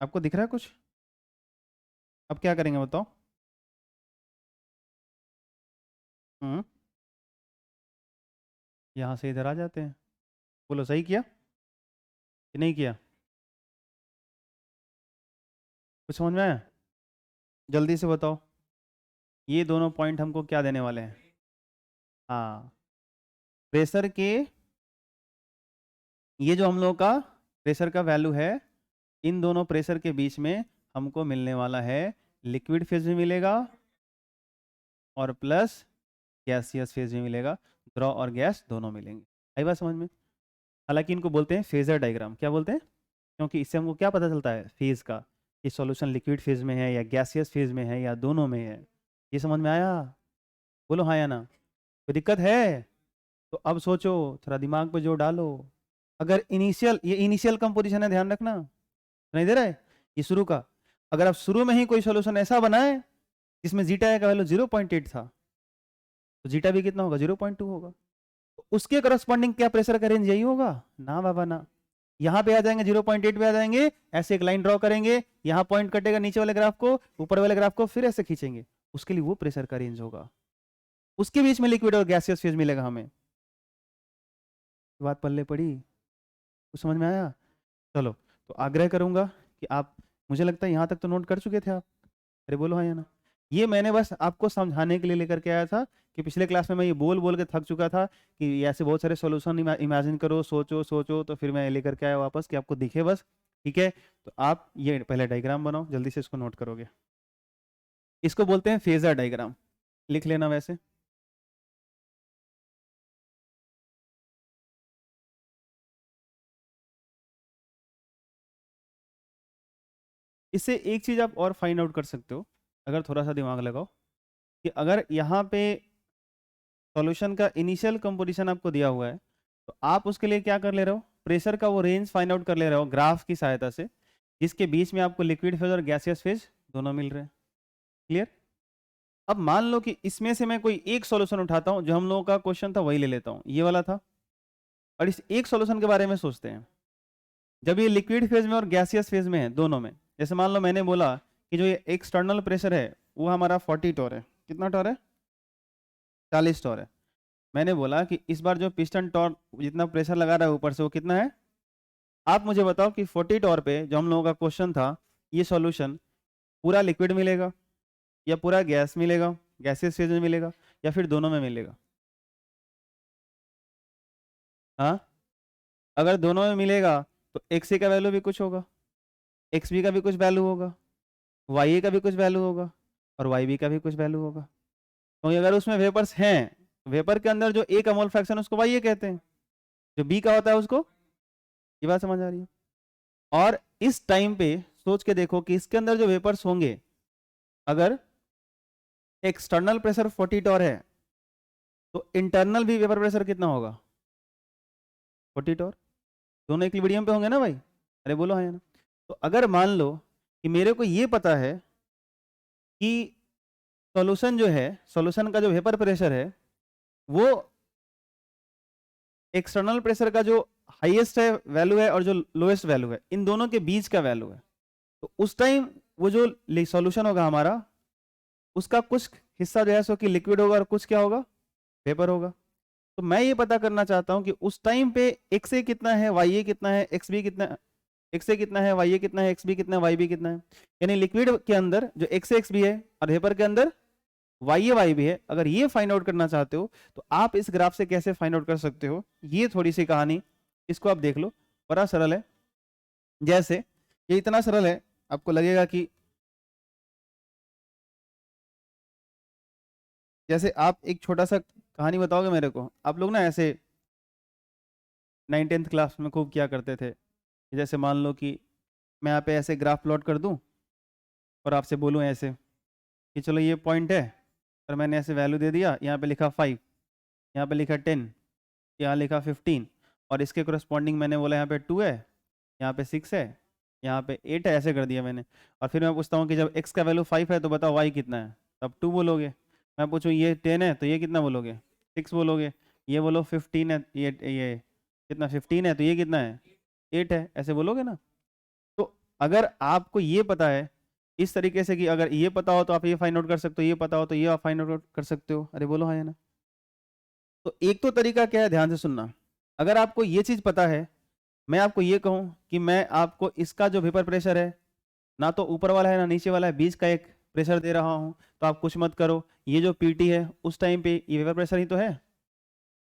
आपको दिख रहा है कुछ? अब क्या करेंगे बताओ? हम्म, यहाँ से इधर आ जाते हैं। बोलो सही किया? कि नहीं किया? कुछ समझ में आया? जल्दी से बताओ, ये दोनों पॉइंट हमको क्या देने वाले हैं? हाँ, प्रेशर के, ये जो हम लोग का प्रेशर का वैल्यू है, इन दोनों प्रेशर के बीच में हमको मिलने वाला है लिक्विड फेज भी मिलेगा और प्लस गैसियस फेज भी मिलेगा, द्रव और गैस दोनों मिलेंगे। आई बात समझ में? हालांकि इनको बोलते हैं फेजर डायग्राम। क्या बोलते हैं? क्योंकि इससे हमको क्या पता चलता है फेज का, कि सॉल्यूशन लिक्विड फेज में है या गैसियस फेज में है या दोनों में है। ये समझ में आया? बोलो हाँ या ना। कोई दिक्कत है? तो अब सोचो, थोड़ा दिमाग पे जोर डालो। अगर इनिशियल, ये इनिशियल कंपोजिशन है, ध्यान रखना, नहीं दे रहा है ये शुरू का। अगर आप शुरू में ही कोई सॉल्यूशन ऐसा बनाए जिसमें जीटा का वैल्यू 0.8 था, तो जीटा भी कितना होगा? 0.2 होगा। तो उसके करस्पॉन्डिंग क्या प्रेशर का रेंज यही होगा? ना बाबा ना। यहाँ पे आ जाएंगे 0.8 पे आ जाएंगे, ऐसे एक लाइन ड्रॉ करेंगे, यहाँ पॉइंट कटेगा नीचे वाले ग्राफ को, ऊपर वाले ग्राफ को फिर ऐसे खींचेंगे, उसके लिए वो प्रेशर का रेंज होगा, उसके बीच में लिक्विड और गैसियस फेज मिलेगा हमें। बात पल्ले पड़ी? कुछ समझ में आया? चलो, तो आग्रह करूंगा कि आप, मुझे लगता है यहाँ तक तो नोट कर चुके थे आप। अरे बोलो हाँ या ना। ये मैंने बस आपको समझाने के लिए लेकर के आया था कि पिछले क्लास में मैं ये बोल बोल के थक चुका था कि ऐसे बहुत सारे सॉल्यूशन इमेजिन करो, सोचो सोचो, तो फिर मैं लेकर के आया वापस कि आपको दिखे बस। ठीक है, तो आप ये पहले डायग्राम बनाओ, जल्दी से इसको नोट करोगे। इसको बोलते हैं फेजर डायग्राम, लिख लेना वैसे। इससे एक चीज आप और फाइंड आउट कर सकते हो, अगर थोड़ा सा दिमाग लगाओ, कि अगर यहाँ पे सॉल्यूशन का इनिशियल कंपोजिशन आपको दिया हुआ है, तो आप उसके लिए क्या कर ले रहे हो? प्रेशर का वो रेंज फाइंड आउट कर ले रहे हो ग्राफ की सहायता से, जिसके बीच में आपको लिक्विड फेज और गैसियस फेज दोनों मिल रहे हैं। क्लियर? अब मान लो कि इसमें से मैं कोई एक सॉल्यूशन उठाता हूं, जो हम लोगों का क्वेश्चन था वही ले लेता हूं, ये वाला था, और इस एक सॉल्यूशन के बारे में सोचते हैं जब ये लिक्विड फेज में और गैसियस फेज में है, दोनों में। जैसे मान लो मैंने बोला कि जो ये एक्सटर्नल प्रेशर है वो हमारा 40 टॉर है। कितना टॉर है? 40 टॉर है। मैंने बोला कि इस बार जो पिस्टन टॉर जितना प्रेशर लगा रहा है ऊपर से, वो कितना है? आप मुझे बताओ कि 40 टॉर पे जो हम लोगों का क्वेश्चन था, ये सॉल्यूशन पूरा लिक्विड मिलेगा या पूरा गैस मिलेगा, गैसियस फेज में मिलेगा, या फिर दोनों में मिलेगा? हाँ, अगर दोनों में मिलेगा तो एक्स ए का वैल्यू भी कुछ होगा, एक्स बी का भी कुछ वैल्यू होगा, वाई ए का भी कुछ वैल्यू होगा, और वाई बी का भी कुछ वैल्यू होगा। क्योंकि अगर उसमें वेपर्स हैं, वेपर के अंदर जो ए का मोल फ्रैक्शन उसको वाई ए कहते हैं, जो बी का होता है उसको, ये बात समझ आ रही है? और इस टाइम पे सोच के देखो कि इसके अंदर जो वेपर्स होंगे, अगर एक्सटर्नल प्रेशर 40 टॉर है, तो इंटरनल भी वेपर प्रेशर कितना होगा? 40 टॉर। दोनों इक्विलिब्रियम पे होंगे ना भाई? अरे बोलो हाँ या ना। तो अगर मान लो कि मेरे को ये पता है कि सॉल्यूशन जो है, सॉल्यूशन का जो वेपर प्रेशर है वो एक्सटर्नल प्रेशर का जो हाईएस्ट है वैल्यू है और जो लोएस्ट वैल्यू है, इन दोनों के बीच का वैल्यू है, तो उस टाइम वो जो सॉल्यूशन होगा हमारा, उसका कुछ हिस्सा जो है सो कि लिक्विड होगा और कुछ क्या होगा? वेपर होगा। तो मैं ये पता करना चाहता हूं कि उस टाइम पे एक्स ए कितना है, वाई ए कितना है, एक्स बी कितना, एक्स ए कितना है, वाई ए कितना है, एक्स बी कितना है, वाई बी कितना है। यानी लिक्विड के अंदर जो एक्स एक्स बी है और वेपर के अंदर वाई ए वाई बी है। अगर ये फाइंड आउट करना चाहते हो तो आप इस ग्राफ से कैसे फाइंड आउट कर सकते हो, ये थोड़ी सी कहानी, इसको आप देख लो, बड़ा सरल है। जैसे ये इतना सरल है, आपको लगेगा कि जैसे आप एक छोटा सा कहानी बताओगे मेरे को, आप लोग ना ऐसे 9th-10th क्लास में खूब क्या करते थे, जैसे मान लो कि मैं यहाँ पे ऐसे ग्राफ प्लॉट कर दूं और आपसे बोलूं ऐसे कि चलो ये पॉइंट है, और मैंने ऐसे वैल्यू दे दिया, यहाँ पे लिखा 5, यहाँ पे लिखा 10, यहाँ लिखा 15, और इसके करस्पॉन्डिंग मैंने बोला यहाँ पे 2 है, यहाँ पे 6 है, यहाँ पे 8 है, ऐसे कर दिया मैंने। और फिर मैं पूछता हूँ कि जब x का वैल्यू 5 है तो बताओ y कितना है, तब 2 बोलोगे। मैं पूछूँ ये 10 है तो ये कितना बोलोगे? 6 बोलोगे। ये बोलो 15 है, ये कितना 15 है तो ये कितना है? 8 है, ऐसे बोलोगे ना। तो अगर आपको ये पता है इस तरीके से, कि अगर ये पता हो तो आप ये फाइंड आउट कर सकते हो, ये पता हो तो ये आप फाइंड आउट कर सकते हो। अरे बोलो हाँ या ना। तो एक तो तरीका क्या है, ध्यान से सुनना। अगर आपको ये चीज पता है, मैं आपको ये कहूं कि मैं आपको इसका जो वेपर प्रेशर है, ना तो ऊपर वाला है ना नीचे वाला है, बीच का एक प्रेशर दे रहा हूं, तो आप कुछ मत करो, ये जो पीटी है उस टाइम पे ये वेपर प्रेशर ही तो है,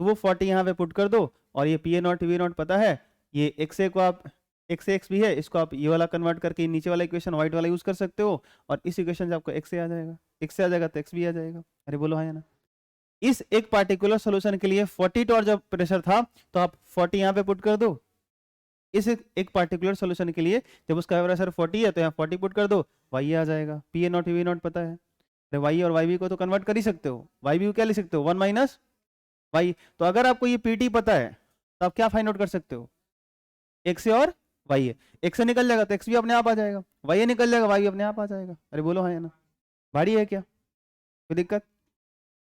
तो वो 40 यहाँ पे पुट कर दो, और ये P A not V not पता है, ये एक्स ए को आप एक्स एक्स भी है, इसको आप ये वाला कन्वर्ट करके नीचे वाला इक्वेशन व्हाइट वाला यूज कर सकते हो, और इस इक्वेशन से आपको एक्स ए आ जाएगा, एक्स ए आ जाएगा तो एक्स भी आ जाएगा। अरे बोलो हाँ या ना। इस एक पार्टिकुलर सोल्यूशन के लिए 40 टॉर जब प्रेशर था तो आप 40 यहाँ पे पुट कर दो, इस एक पार्टिकुलर सोल्यूशन के लिए जब उसका प्रेशर 40 है तो यहाँ 40 पुट कर दो, वाई आ जाएगा, P A not V not पता है, तो वाई और वाई बी को तो कन्वर्ट कर ही सकते हो, वाई बी को क्या लिख सकते हो 1 माइनस वाई, तो अगर आपको ये पीटी पता है तो आप क्या फाइंड आउट कर सकते हो, एक्स ए और वाई ए, एक्स ए निकल जाएगा तो एक्स भी अपने आप आ जाएगा, वाई ए निकल जाएगा वाई भी अपने आप आ जाएगा। अरे बोलो हाँ या ना, भारी है क्या, कोई दिक्कत?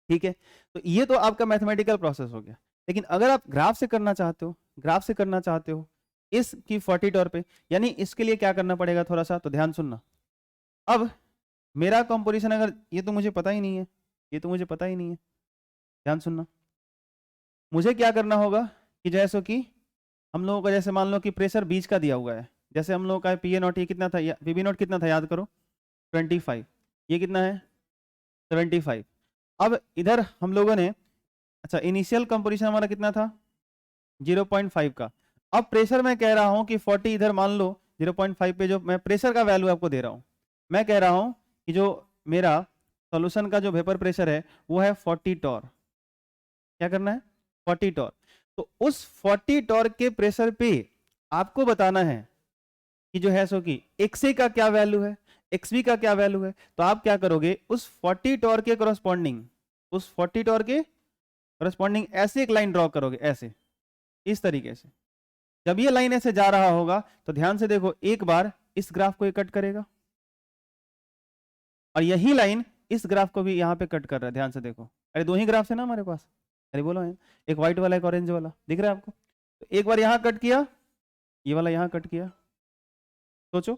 ठीक है, तो ये तो आपका मैथमेटिकल प्रोसेस हो गया। लेकिन अगर आप ग्राफ से करना चाहते हो, ग्राफ से करना चाहते हो इसकी 40 टॉर पे, यानी इसके लिए क्या करना पड़ेगा थोड़ा सा तो ध्यान सुनना। अब मेरा कंपोजिशन अगर ये तो मुझे पता ही नहीं है, ये तो मुझे पता ही नहीं है, ध्यान सुनना। मुझे क्या करना होगा कि जैसे कि हम लोगों का जैसे मान लो कि प्रेशर बीच का दिया हुआ है, जैसे हम लोगों का पी ए नॉट ये कितना था, पी बी नॉट कितना था याद करो 25, ये कितना है 75। अब इधर हम लोगों ने अच्छा इनिशियल कंपोजिशन हमारा कितना था 0.5 का, अब प्रेशर मैं कह रहा हूं कि 40 इधर मान लो 0.5 पे जो मैं प्रेशर का वैल्यू आपको दे रहा हूं, मैं कह रहा हूं कि जो मेरा सॉल्यूशन का जो वेपर प्रेशर है वो है 40 टॉर, क्या करना है 40 टॉर, तो उस 40 टॉर के प्रेशर पे आपको बताना है कि जो है सो कि एक्स का क्या वैल्यू है, एक्स बी का क्या वैल्यू है, तो आप क्या करोगे उस 40 टॉर के करस्पॉन्डिंग, उस 40 टॉर के करस्पॉन्डिंग ऐसे एक लाइन ड्रॉ करोगे, ऐसे इस तरीके से। जब ये लाइन ऐसे जा रहा होगा तो ध्यान से देखो, एक बार इस ग्राफ को ये कट करेगा और यही लाइन इस ग्राफ को भी यहाँ पे कट कर रहा है, ध्यान से देखो। अरे दो ही ग्राफ है ना हमारे पास, अरे बोलो है, एक व्हाइट वाला एक ऑरेंज वाला दिख रहा है आपको, तो एक बार यहाँ कट किया, ये वाला यहाँ कट किया, सोचो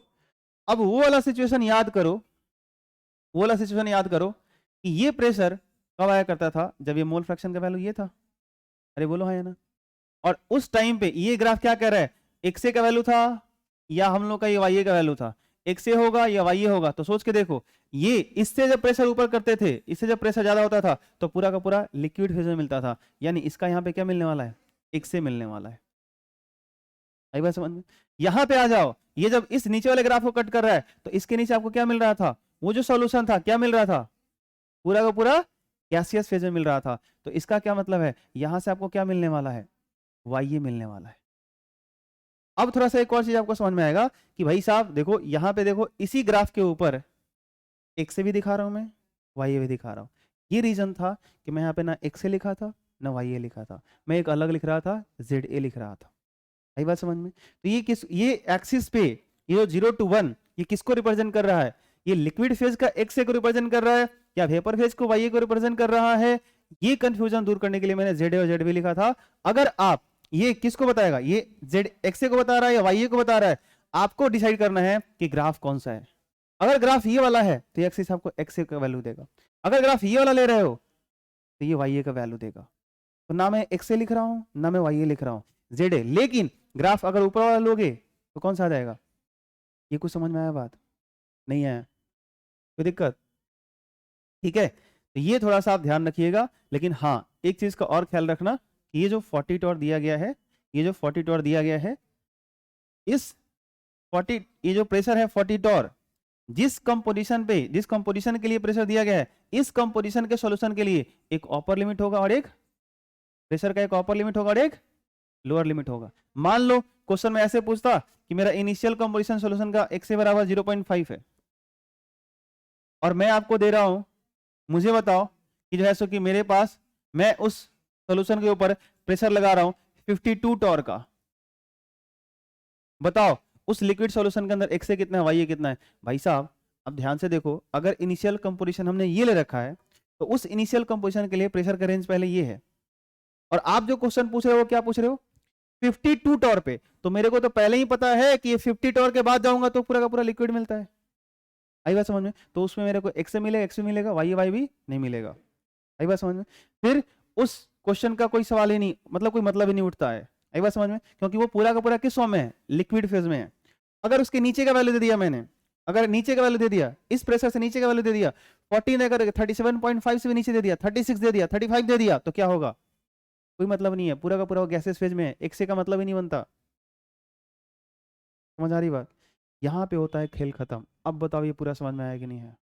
अब वो वाला सिचुएशन याद करो, वो वाला सिचुएशन याद करो कि ये प्रेशर कब आया करता था, जब ये मोल फ्रैक्शन का वैल्यू ये था, अरे बोलो हाँ या ना। और उस टाइम पे ये ग्राफ क्या कह रहा है, एक्स ए का वैल्यू था या हम लोग का ये वाई ए का वैल्यू था, एक्स ए होगा या वाई ए होगा, तो सोच के देखो ये इससे जब प्रेशर ऊपर करते थे, इससे जब प्रेशर ज्यादा होता था तो पूरा का पूरा लिक्विड फेज में मिलता था, यानी इसका यहाँ पे क्या मिलने वाला है, एक्स ए मिलने वाला है। आई बात समझ में? यहाँ पे आ जाओ, ये जब इस नीचे वाले ग्राफ को कट कर रहा है तो इसके नीचे आपको क्या मिल रहा था, वो जो सॉल्यूशन था क्या मिल रहा था, पूरा का पूरा गैसियस फेज में मिल रहा था, तो इसका क्या मतलब है, यहां से आपको क्या मिलने वाला है, वाई ए मिलने वाला है। अब थोड़ा सा एक और चीज आपको समझ में आएगा कि भाई साहब देखो यहाँ पे देखो, इसी ग्राफ के ऊपर एक्स ए भी दिखा रहा हूं मैं, वाई ए भी दिखा रहा हूं, ये रीजन था कि मैं यहाँ पे ना एक्स ए लिखा था ना वाई ए लिखा था, मैं एक अलग लिख रहा था, जेड ए लिख रहा था। आई बात समझ में? तो ये एक्सिस पे ये जो 0 to 1 ये किसको रिप्रेजेंट कर रहा है, ये लिक्विड फेज का एक्स ए को रिप्रेजेंट कर रहा है या वेपर फेज को वाई ए को रिप्रेजेंट कर रहा है, ये कंफ्यूजन दूर करने के लिए मैंने जेड ए और जेड बी लिखा था। अगर आप ये किसको बताएगा, ये जेड एक्स ए को बता रहा है या वाई ए को बता रहा है, आपको डिसाइड करना है कि ग्राफ कौन सा है। अगर ग्राफ ये वाला है तो एक्सिस आपको एक्स ए का वैल्यू देगा, अगर ग्राफ ये वाला ले रहे हो तो ये वाई ए का वैल्यू देगा। तो ना मैं एक्स ए लिख रहा हूं ना मैं वाई ए लिख रहा हूं, जेड ए, लेकिन ग्राफ अगर ऊपर वाला लोगे तो कौन सा आ जाएगा, ये कुछ समझ में आया बात, नहीं आया, कोई दिक्कत? ठीक है, तो ये थोड़ा सा आप ध्यान रखिएगा। लेकिन हाँ एक चीज का और ख्याल रखना कि ये जो 40 टॉर दिया गया है, ये जो 40 टॉर दिया गया है, इस 40 ये जो प्रेशर है 40 टॉर, जिस कंपोजिशन पे जिस कंपोजिशन के लिए प्रेशर दिया गया है, इस कंपोजिशन के सॉल्यूशन के लिए एक अपर लिमिट होगा और एक प्रेशर का एक अपर लिमिट होगा और एक लोअर लिमिट होगा। मान लो क्वेश्चन में ऐसे पूछता कि मेरा इनिशियल कंपोजिशन सॉल्यूशन का x से बराबर 0.5 है और मैं आपको दे रहा हूं, मुझे बताओ कि जो है सो कि मेरे पास मैं उस सॉल्यूशन के ऊपर प्रेशर लगा रहा हूं 52 टॉर का, बताओ उस लिक्विड सॉल्यूशन के अंदर x कितना है y कितना है। भाई साहब अब ध्यान से देखो, अगर इनिशियल कंपोजिशन हमने ये ले रखा है तो उस इनिशियल कंपोजिशन के लिए प्रेशर का रेंज पहले ये है, और आप जो क्वेश्चन पूछ रहे हो क्या पूछ रहे हो 52 टॉर पे, तो मेरे को तो पहले ही पता है कि ये 50 टॉर के बाद जाऊंगा तो पूरा का पूरा लिक्विड मिलता है। आई बात समझ में? तो उसमें मेरे को एक्स मिलेगा, एक्स मिलेगा, वाई भी नहीं मिलेगा। आई बात समझ में? फिर उस क्वेश्चन का कोई सवाल ही नहीं, मतलब कोई मतलब ही नहीं उठता है आई बात समझ में, क्योंकि वो पूरा का पूरा किस फॉर्म में है, लिक्विड फेज में है। अगर उसके नीचे का वैल्यू दे दिया मैंने, अगर नीचे का वैल्यू दे दिया, इस प्रेशर से नीचे का वैल्यू दे दिया 14, अगर 37.5 से भी नीचे दे दिया, 36 दे दिया, 35 दे दिया, तो क्या होगा, कोई मतलब नहीं है, पूरा का पूरा गैसेस फेज में है, एक से का मतलब ही नहीं बनता। समझ आ रही बात, यहाँ पे होता है खेल खत्म। अब बताओ ये पूरा समझ में आया कि नहीं है,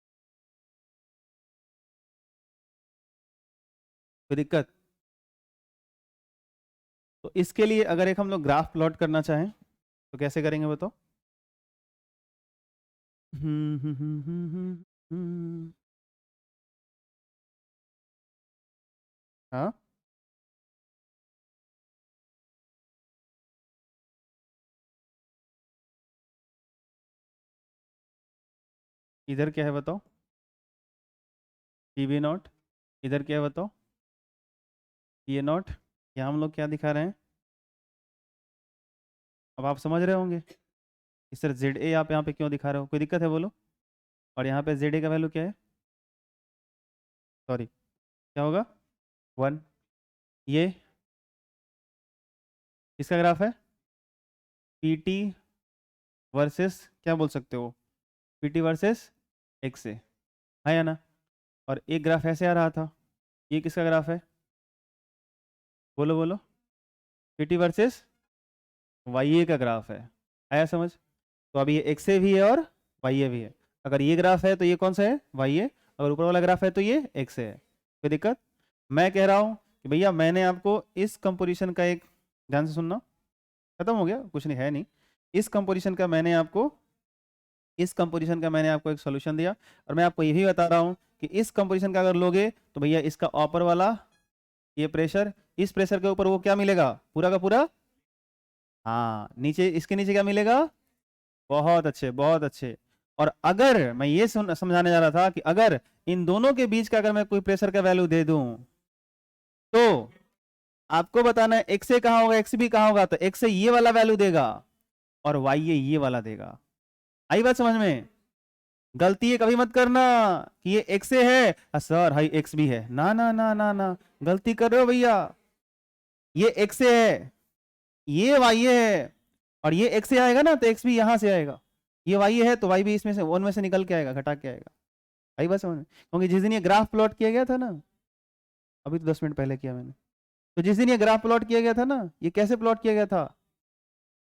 कोई दिक्कत? तो इसके लिए अगर एक हम लोग ग्राफ प्लॉट करना चाहें तो कैसे करेंगे बताओ? हम्म। हाँ, इधर क्या है बताओ, पी बी नॉट, इधर क्या है बताओ, पी ए नॉट। यहाँ हम लोग क्या दिखा रहे हैं, अब आप समझ रहे होंगे इस तरह जेड ए आप यहाँ पे क्यों दिखा रहे हो, कोई दिक्कत है बोलो? और यहाँ पे जेड ए का वैल्यू क्या है, सॉरी क्या होगा, 1। ये इसका ग्राफ है पी टी वर्सेस, क्या बोल सकते हो, पी टी वर्सेस एक्स ए, है या ना? और एक ग्राफ ऐसे आ रहा था, ये किसका ग्राफ है, बोलो बोलो, पी टी वर्सेस वाई ए का ग्राफ है, आया समझ? तो अभी ये एक्स ए भी है और वाई ए भी है, अगर ये ग्राफ है तो ये कौन सा है, वाई ए, अगर ऊपर वाला ग्राफ है तो ये एक्स ए है, कोई दिक्कत? मैं कह रहा हूँ कि भैया मैंने आपको इस कंपोजिशन का एक, ध्यान से सुनना, खत्म हो गया, कुछ नहीं है नहीं, इस कंपोजिशन का मैंने आपको, इस कंपोजिशन का मैंने आपको एक सोल्यूशन दिया, और मैं आपको ये भी बता रहा हूँ कि इस कंपोजिशन का अगर लोगे तो भैया इसका ऊपर वाला ये प्रेशर, इस प्रेशर के ऊपर वो क्या मिलेगा, पूरा का पूरा, हाँ नीचे, इसके नीचे क्या मिलेगा, बहुत अच्छे बहुत अच्छे। और अगर मैं ये समझाने जा रहा था कि अगर इन दोनों के बीच का अगर मैं कोई प्रेशर का वैल्यू दे दूं, तो आपको बताना है एक्स ए कहाँ होगा, एक्स बी कहाँ होगा, तो एक्स ए ये वाला वैल्यू देगा और वाई ए ये वाला देगा। आई बात समझ में? गलती ये कभी मत करना कि ये एक्स ए है सर हाई एक्स बी है, ना ना ना ना ना, गलती कर रहे हो भैया, ये एक्स ए है, ये वाई ए है, और ये एक्स ए आएगा ना तो एक्स बी यहां से आएगा, ये वाई ए है तो वाई बी इसमें से वन में से निकल के आएगा, घटा के आएगा। आई बात समझ में? क्योंकि जिस दिन ये ग्राफ प्लॉट किया गया था ना, अभी तो 10 मिनट पहले किया मैंने, तो जिस दिन ये ग्राफ प्लॉट किया गया था ना, ये कैसे प्लॉट किया गया था,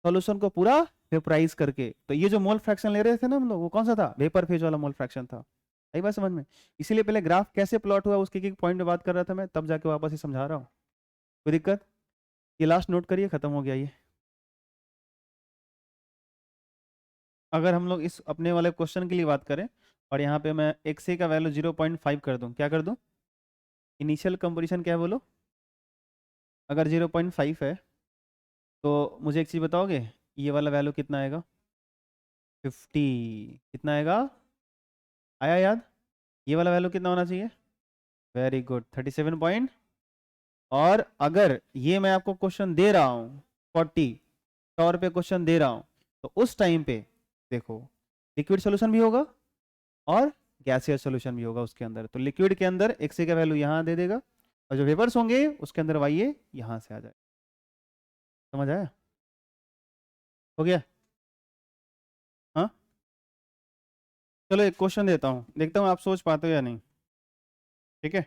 सॉल्यूशन को पूरा वेपराइज करके, तो ये जो मोल फ्रैक्शन ले रहे थे ना हम लोग, वो कौन सा था, वेपर फेज वाला मोल फ्रैक्शन था। आई बात समझ में? इसीलिए पहले ग्राफ कैसे प्लॉट हुआ उसके एक पॉइंट पे बात कर रहा था मैं, तब जाके वापस ही समझा रहा हूँ, कोई दिक्कत? ये लास्ट नोट करिए, खत्म हो गया ये। अगर हम लोग इस अपने वाले क्वेश्चन के लिए बात करें, और यहाँ पे मैं एक्स ए का वैल्यू 0.5 कर दूं, क्या कर दूं, इनिशियल कंपोजिशन क्या है बोलो, अगर 0.5 है तो मुझे एक चीज़ बताओगे, ये वाला वैल्यू कितना आएगा, 50, कितना आएगा, आया याद, ये वाला वैल्यू कितना होना चाहिए, वेरी गुड 37 पॉइंट। और अगर ये मैं आपको क्वेश्चन दे रहा हूँ 40, 100 रुपये क्वेश्चन दे रहा हूँ, तो उस टाइम पे देखो लिक्विड सोल्यूशन भी होगा और गैसियस सोल्यूशन भी होगा उसके अंदर, तो लिक्विड के अंदर एक्स का वैल्यू यहाँ दे देगा, और जो वेपर्स होंगे उसके अंदर वाई ए यहाँ से आ जाए। समझ आया, हो गया? हाँ, चलो एक क्वेश्चन देता हूँ, देखता हूँ आप सोच पाते हो या नहीं, ठीक है?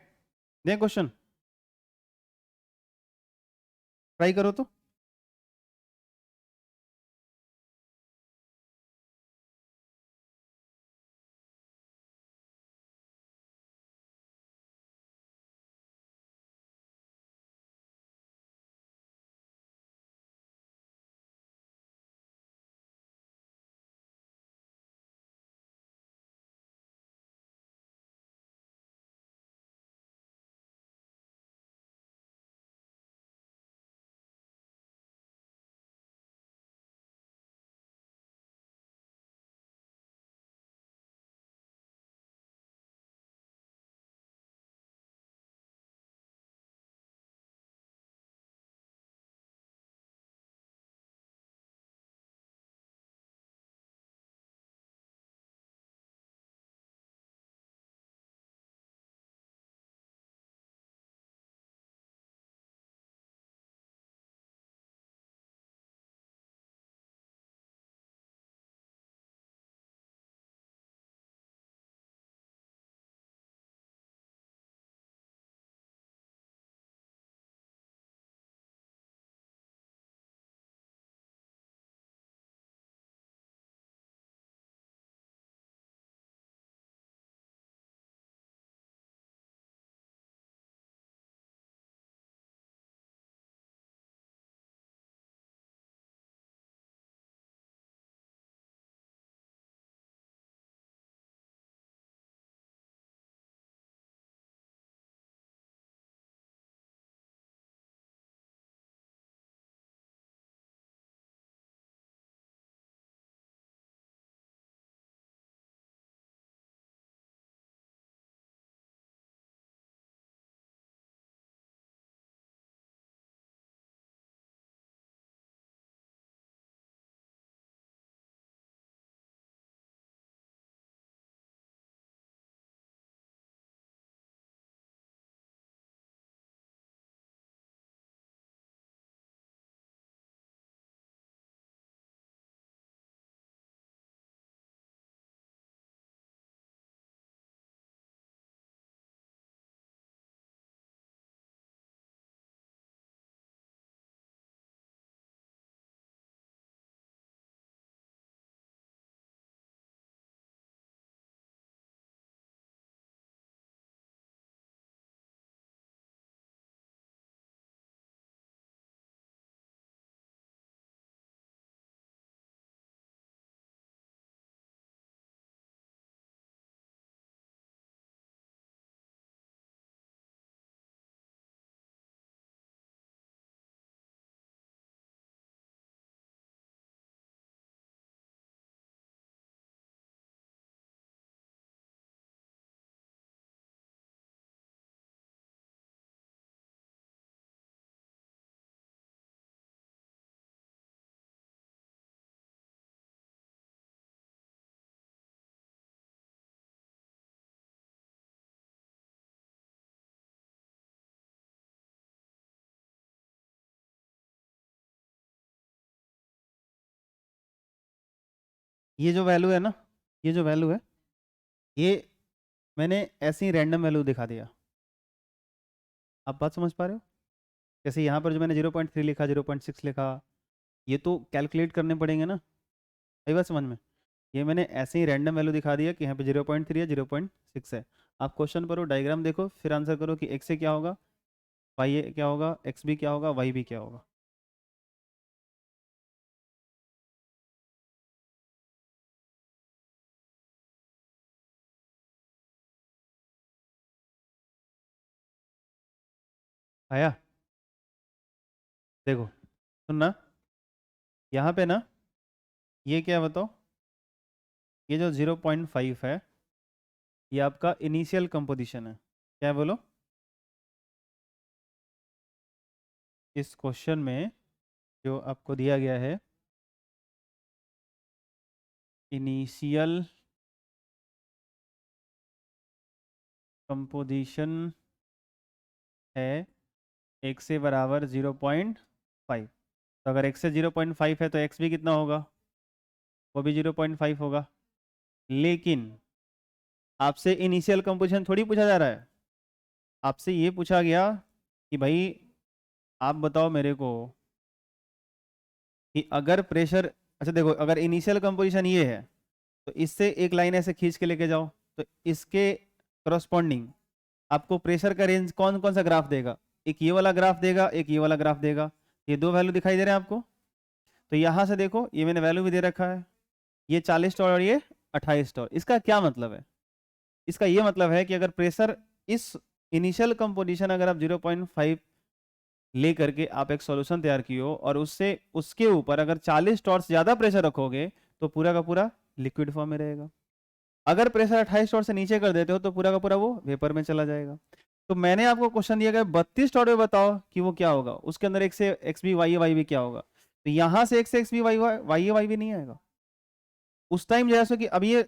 दें क्वेश्चन, ट्राई करो तो। ये जो वैल्यू है ना, ये जो वैल्यू है, ये मैंने ऐसे ही रैंडम वैल्यू दिखा दिया। आप बात समझ पा रहे हो? जैसे यहाँ पर जो मैंने 0.3 लिखा, 0.6 लिखा, ये तो कैलकुलेट करने पड़ेंगे ना। आई बात समझ में? ये मैंने ऐसे ही रैंडम वैल्यू दिखा दिया कि यहाँ पे 0.3 है, 0.6 है। आप क्वेश्चन पढ़ो, डायग्राम देखो, फिर आंसर करो कि एक्स ए क्या होगा, वाई ए क्या होगा, एक्स बी क्या होगा, वाई बी क्या होगा। आया? देखो सुनना, यहाँ पे ना, ये क्या है बताओ, ये जो 0.5 है, ये आपका इनिशियल कंपोजिशन है। क्या है बोलो? इस क्वेश्चन में जो आपको दिया गया है, इनिशियल कंपोजिशन है x से बराबर 0.5। तो अगर x से 0.5 है तो x भी कितना होगा, वो भी 0.5 होगा। लेकिन आपसे इनिशियल कंपोजिशन थोड़ी पूछा जा रहा है, आपसे ये पूछा गया कि भाई आप बताओ मेरे को कि अगर प्रेशर, अच्छा देखो, अगर इनिशियल कंपोजिशन ये है तो इससे एक लाइन ऐसे खींच के लेके जाओ, तो इसके करस्पॉन्डिंग आपको प्रेशर का रेंज कौन कौन सा ग्राफ देगा, एक ये वाला ग्राफ देगा, एक ये वाला ग्राफ देगा। ये दो वैल्यू दिखाई दे रहे हैं आपको। तो यहाँ से देखो, ये मैंने वैल्यू भी दे रखा है, ये 40 टॉर और ये 28 टॉर। इसका क्या मतलब है? इसका ये मतलब है कि अगर प्रेशर इस इनिशियल कंपोजिशन अगर आप 0.5 ले करके आप एक सॉल्यूशन तैयार किए और उससे उसके ऊपर अगर 40 टॉर से ज्यादा प्रेशर रखोगे तो पूरा का पूरा लिक्विड फॉर्म में रहेगा। अगर प्रेशर 28 टॉर से नीचे कर देते हो तो पूरा का पूरा वो वेपर में चला जाएगा। तो मैंने आपको क्वेश्चन दिया गया 32 टॉर में बताओ कि वो क्या होगा, उसके अंदर एक से एक्स बी वाई बी क्या होगा। तो यहां से एक से एक्स बी वाई बी नहीं आएगा उस टाइम। जैसे कि अब ये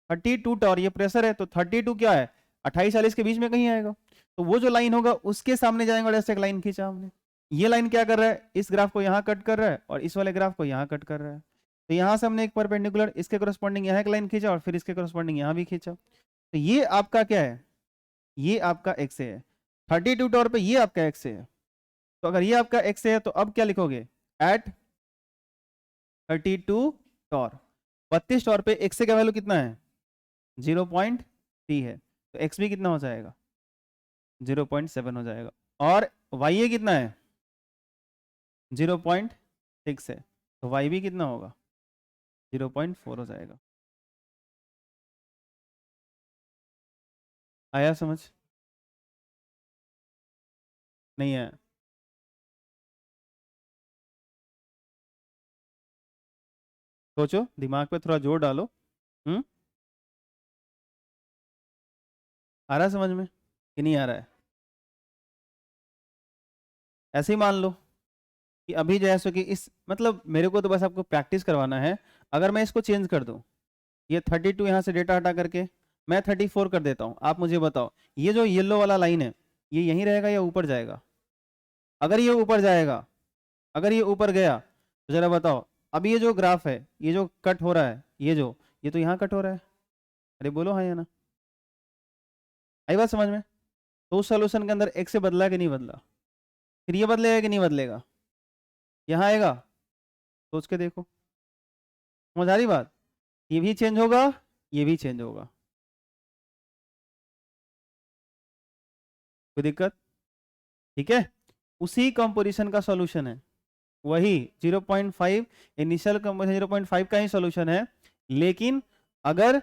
32 टॉर ये प्रेशर है, तो 32 क्या है, 28-40 के बीच में कहीं आएगा। तो वो जो लाइन होगा उसके सामने जाएगा, और ऐसे एक लाइन खींचा हमने। ये लाइन क्या कर रहा है, इस ग्राफ को यहाँ कट कर रहा है और इस वाले ग्राफ को यहाँ कट कर रहा है। तो यहाँ से हमने एक परपेंडिकुलर इसके करस्पॉन्डिंग यहाँ एक लाइन खींचा और फिर इसके करस्पॉन्डिंग यहाँ भी खींचा। तो ये आपका क्या है, ये आपका एक्स है। 32 टॉर पे ये आपका एक्स है। तो अगर ये आपका एक्स है तो अब क्या लिखोगे, एट 32 टॉर। 32 टॉर पे एक्स का वैल्यू कितना है, 0.3 है, तो एक्स भी कितना हो जाएगा, 0.7 हो जाएगा। और वाई ए कितना है, 0.6 है, तो वाई भी कितना होगा, 0.4 हो जाएगा। आया समझ? नहीं है? सोचो, दिमाग पे थोड़ा जोर डालो। हम्म, आ रहा है समझ में कि नहीं आ रहा है? ऐसे ही मान लो कि अभी जैसे कि इस, मतलब मेरे को तो बस आपको प्रैक्टिस करवाना है। अगर मैं इसको चेंज कर दूं, ये 32 यहाँ से डेटा हटा करके मैं 34 कर देता हूँ, आप मुझे बताओ ये जो येलो वाला लाइन है ये यहीं रहेगा या ऊपर जाएगा? अगर ये ऊपर जाएगा, अगर ये ऊपर गया तो जरा बताओ, अब ये जो ग्राफ है ये जो कट हो रहा है, ये तो यहाँ कट हो रहा है। अरे बोलो हाँ या ना? आई बात समझ में? तो उस सोल्यूशन के अंदर एक से बदला कि नहीं बदला? फिर ये बदलेगा कि नहीं बदलेगा? यहाँ आएगा, सोच के देखो। समझ आ रही बात? ये भी चेंज होगा, ये भी चेंज होगा। कोई दिक्कत? ठीक है, उसी कंपोजिशन का सॉल्यूशन है, वही 0.5 इनिशियल कंपोजिशन 0.5 का ही सॉल्यूशन है। लेकिन अगर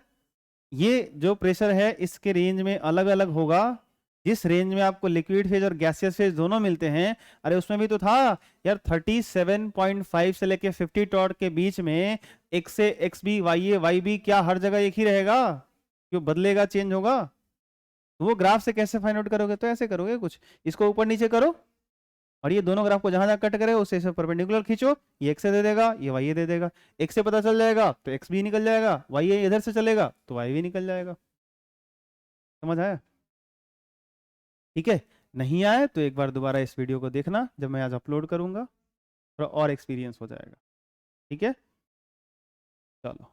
ये जो प्रेशर है इसके रेंज में अलग अलग होगा, जिस रेंज में आपको लिक्विड फेज और गैसियस फेज दोनों मिलते हैं। अरे उसमें भी तो था यार, 37.5 से लेके 50 टॉर के बीच में एक्स से एक्स बी वाई बी क्या हर जगह एक ही रहेगा, क्यों बदलेगा, चेंज होगा? तो वो ग्राफ से कैसे फाइंड आउट करोगे, तो ऐसे करोगे कुछ, इसको ऊपर नीचे करो और ये दोनों ग्राफ को जहां जहां कट करे उससे परपेंडिकुलर खींचो, ये एक्स से दे देगा, ये वाई दे देगा। एक्स से पता चल जाएगा तो एक्स भी निकल जाएगा, वाई इधर से चलेगा तो वाई भी निकल जाएगा। समझ आया? ठीक है, नहीं आया तो एक बार दोबारा इस वीडियो को देखना, जब मैं आज अपलोड करूंगा थोड़ा और एक्सपीरियंस हो जाएगा। ठीक है, चलो।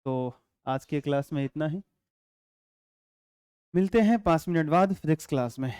तो आज के क्लास में इतना ही, मिलते हैं 5 मिनट बाद फिजिक्स क्लास में।